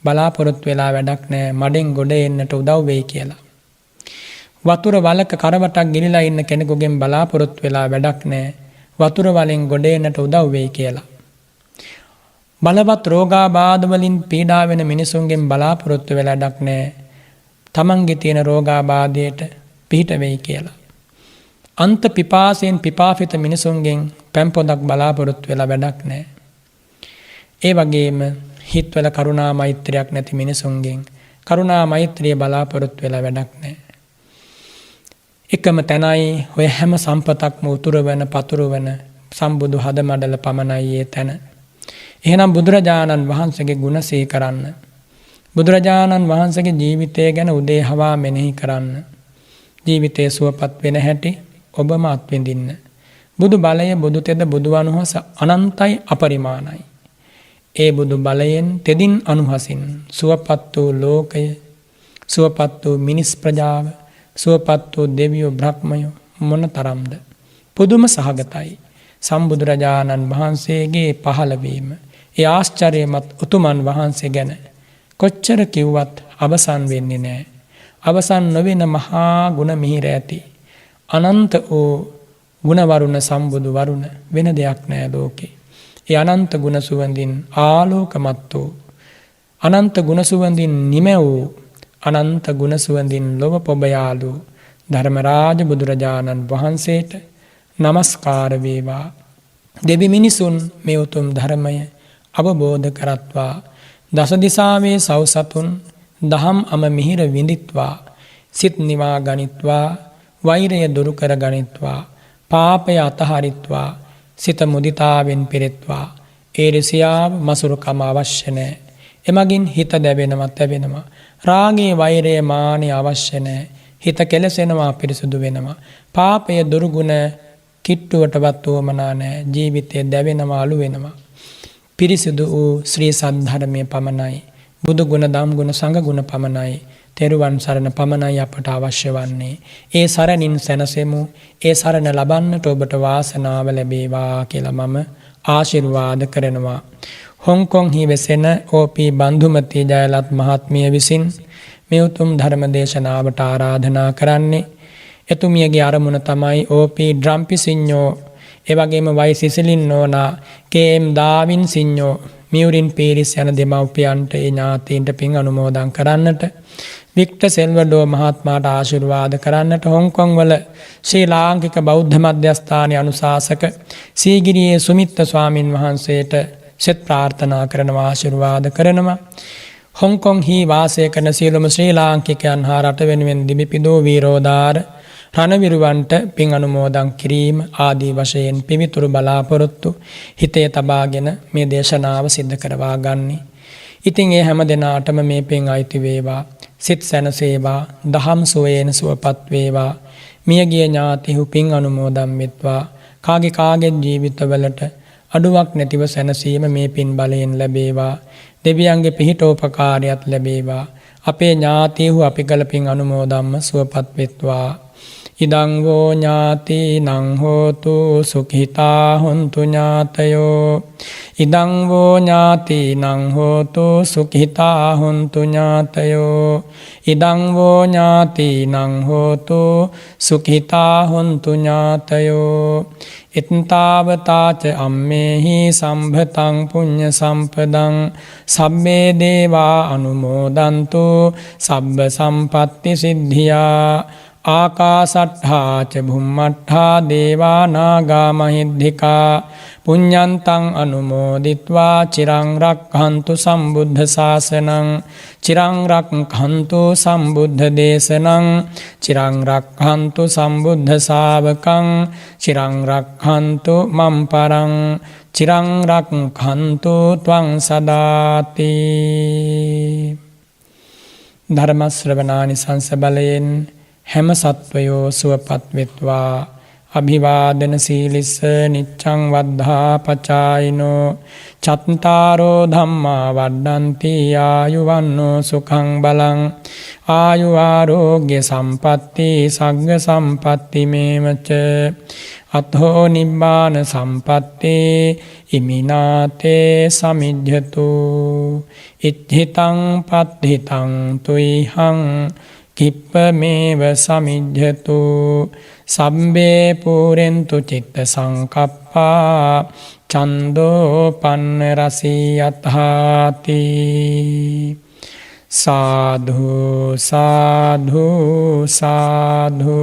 බලාපොරොත්තු වෙලා වැඩක් නැහැ. මඩෙන් ගොඩ එන්නට උදව් වෙයි කියලා. වතුර වලක කරවටක් ගිලිලා ඉන්න කෙනෙකුගෙන් බලාපොරොත්තු වෙලා වැඩක් නැහැ. වතුර වලින් ගොඩ එන්නට උදව් වෙයි කියලා. බලවත් රෝගාබාධ වලින් පීඩා වෙන මිනිසුන්ගෙන් බලාපොරොත්තු වෙලා වැඩක් නැහැ. තමන්ගේ තියෙන රෝගාබාධයට පිහිට වෙයි කියලා. අන්ත පිපාසයෙන් පිපාසිත මිනිසුන්ගෙන් පැම්පොදක් බලාපොරොත්තු වෙලා වැඩක් නැහැ. ඒ වගේම හිතවල කරුණා මෛත්‍රියක් නැති මිනිසුන්ගෙන් කරුණා මෛත්‍රිය බලාපොරොත්තු වෙලා වැඩක් නැහැ. එකම තැනයි ඔය හැම සම්පතක්ම උතුරු වෙන පතුරු වෙන සම්බුදු හදමඩල පමණයි ඒ තැන. එහෙනම් බුදුරජාණන් වහන්සේගේ ගුණ සිහි කරන්න. බුදුරජාණන් වහන්සේගේ ජීවිතය ගැන උදේ හවා මෙනෙහි කරන්න. ජීවිතය සුවපත් වෙන හැටි ඔබම අත්විඳින්න. බුදු බලය බුදු තෙද බුදු අනුහස අනන්තයි අපරිමාණයි. ඒ බුදු බලයෙන් තෙදින් අනුහසින් සුවපත් වූ ලෝකය සුවපත් වූ මිනිස් ප්‍රජාව සුවපත් වූ දෙවියෝ බ්‍රහ්මයෝ මොන තරම්ද පුදුම සහගතයි. සම්බුදුරජාණන් වහන්සේගේ පහළවීම ඒ ආශ්චර්යමත් උතුමන් වහන්සේ ගැන කොච්චර කිව්වත් අවසන් වෙන්නේ නැහැ. අවසන් නොවන මහා ගුණ මිහිර ඇති අනන්ත වූ ගුණ වරුණ සම්බුදු වරුණ වෙන දෙයක් නැහැ ලෝකේ. ඒ අනන්ත ගුණ සුවඳින් ආලෝකමත් වූ අනන්ත ගුණ සුවඳින් නිමැ වූ අනන්ත ගුණ සුවඳින් ලොව පොබයාලු ධර්මරාජ බුදුරජාණන් වහන්සේට නමස්කාර වේවා. දෙවි මිනිසුන් මේ උතුම් ධර්මය අවබෝධ කරත්වා දස දිසාවේ සව්සතුන් දහම් අම මිහිර විඳිත්වා සිත් නිවා ගනිත්වා වෛරය දුරු කර ගනිත්වා පාපය අතහරිත්වා සිත මුදිතාවෙන් පිරෙත්වා. ඊර්ෂ්‍යාව මසුරුකම අවශ්‍ය නැහැ. එමගින් හිත දැවෙනවා තැවෙනවා. රාගයේ වෛරයේ මානෙ අවශ්‍ය නැහැ. හිත කෙලසෙනවා පිරිසුදු වෙනවා. පාපය දුරුගුණ කිට්ටුවටවත් වමනා නැහැ. ජීවිතය දැවෙනවා අලු වෙනවා. පිරිසුදු වූ ශ්‍රී සද්ධර්මයේ පමණයි. බුදු ගුණ දම් ගුණ සංඝ ගුණ පමණයි. තෙරුවන් සරණ පමණයි අපට අවශ්‍ය වන්නේ. ඒ සරණින් සැනසෙමු. ඒ සරණ ලබන්නට ඔබට වාසනාව ලැබේවා කියලා මම ආශිර්වාද කරනවා. හොංකොංහි වෙසෙන ඕපී බන්ධුමති ජයලත් මහත්මිය විසින් මේ උතුම් ධර්ම දේශනාවට ආරාධනා කරන්නේ. එතුමියගේ අරමුණ තමයි ඕපී ඩ්‍රම්පි සිඤ්ඤෝ, එවැගේම වයි සිසිලින් නෝනා, කේඑම් දාවින් සිඤ්ඤෝ, මියුරින් පීරිස් යන දෙමව්පියන්ට ඒ ඥාතීන්ට පින් අනුමෝදන් කරන්නට, වික්ටර් සෙල්වඩෝ මහත්මයාට ආශිර්වාද කරන්නට, හොංකොං වල ශ්‍රී ලාංකික බෞද්ධ මධ්‍යස්ථානයේ අනුශාසක සීගිරියේ සුමිත්ත ස්වාමින් වහන්සේට සෙත් ප්‍රාර්ථනා කරනවා, ආශිර්වාද කරනවා. හොංකොංහි වාසය කරන සියලුම ශ්‍රී ලාංකිකයන් හා රට වෙනුවෙන් දිවිපිදූ වීරෝදාර රණවිරුවන්ට පින් අනුමෝදන් කිරීම ආදී වශයෙන් පිවිතුරු බලාපොරොත්තු හිතේ තබාගෙන මේ දේශනාව සිද්ධ කරවා ගන්නි. ඉතින් ඒ හැම දෙනාටම මේ පින් අයිති වේවා. සිත සැනසේවා. දහම් සුවයෙන් සුවපත් වේවා. මියගිය ඥාතිහු පින් අනුමෝදන් වෙත්වා. කාගේ ජීවිතවලට අඩුවක් නැතිව සැනසීම මේ පින් බලයෙන් ලැබේවා. දෙවියන්ගේ පිහිටෝපකාරයත් ලැබේවා. අපේ ඥාතිහු අපි කළ පින් අනුමෝදන්ම සුවපත් වෙත්වා. ඉදං වෝ ඥාතිනං හෝතු සුඛිතා හොන්තු ඥාතයෝ. ඉදං වෝ ඥාතිනං හෝතු සුඛිතා හොන්තු ඥාතයෝ. ඉදං වෝ ඥාතිනං හෝතු සුඛිතා හොන්තු ඥාතයෝ. එත්තාවතාච අම්මේහි සම්භතං පුඤ්ඤ සම්පදං සබ්බේ දේවා අනුමෝදන්තු සබ්බ සම්පත්ති සිද්ධියා. ආකාසට්ඨා ච භුම්මට්ඨා දේවා නාග මහිද්దికා පුඤ්ඤන්තං අනුමෝදිත්වා චිරං රක්ඛන්තු සම්බුද්ධ ශාසනං චිරං රක්ඛන්තු සම්බුද්ධ දේශනං චිරං රක්ඛන්තු සම්බුද්ධ ශාවකං චිරං රක්ඛන්තු මම් පරං චිරං රක්ඛන්තු ත්වං සදාති. ධර්ම ශ්‍රවණානිසංස බලයෙන් හැම සත්වයෝ සුවපත් වෙත්වා. අභිවාදන සීලිස්ස නිච්ඡං වද්ධා පචායිනෝ චත්තාරෝ ධම්මා වඩ්ඩන්ති ආයුවන්නෝ සුඛං බලං ආයු ආරෝග්‍ය සම්පatti සග්ග සම්පatti මේවච අතෝ නිබ්බාන සම්පatti ඉමිනාතේ සමිජ්ජතු ඉත්ථිතං පත්ථිතං තුයිහං කිප්පමේව සමිජ්ජතු සම්බේ පුරෙන්තු චිත්ත සංකප්පා චන්දෝ පන්න රසී යත්හාති. සාධු සාධු සාධු.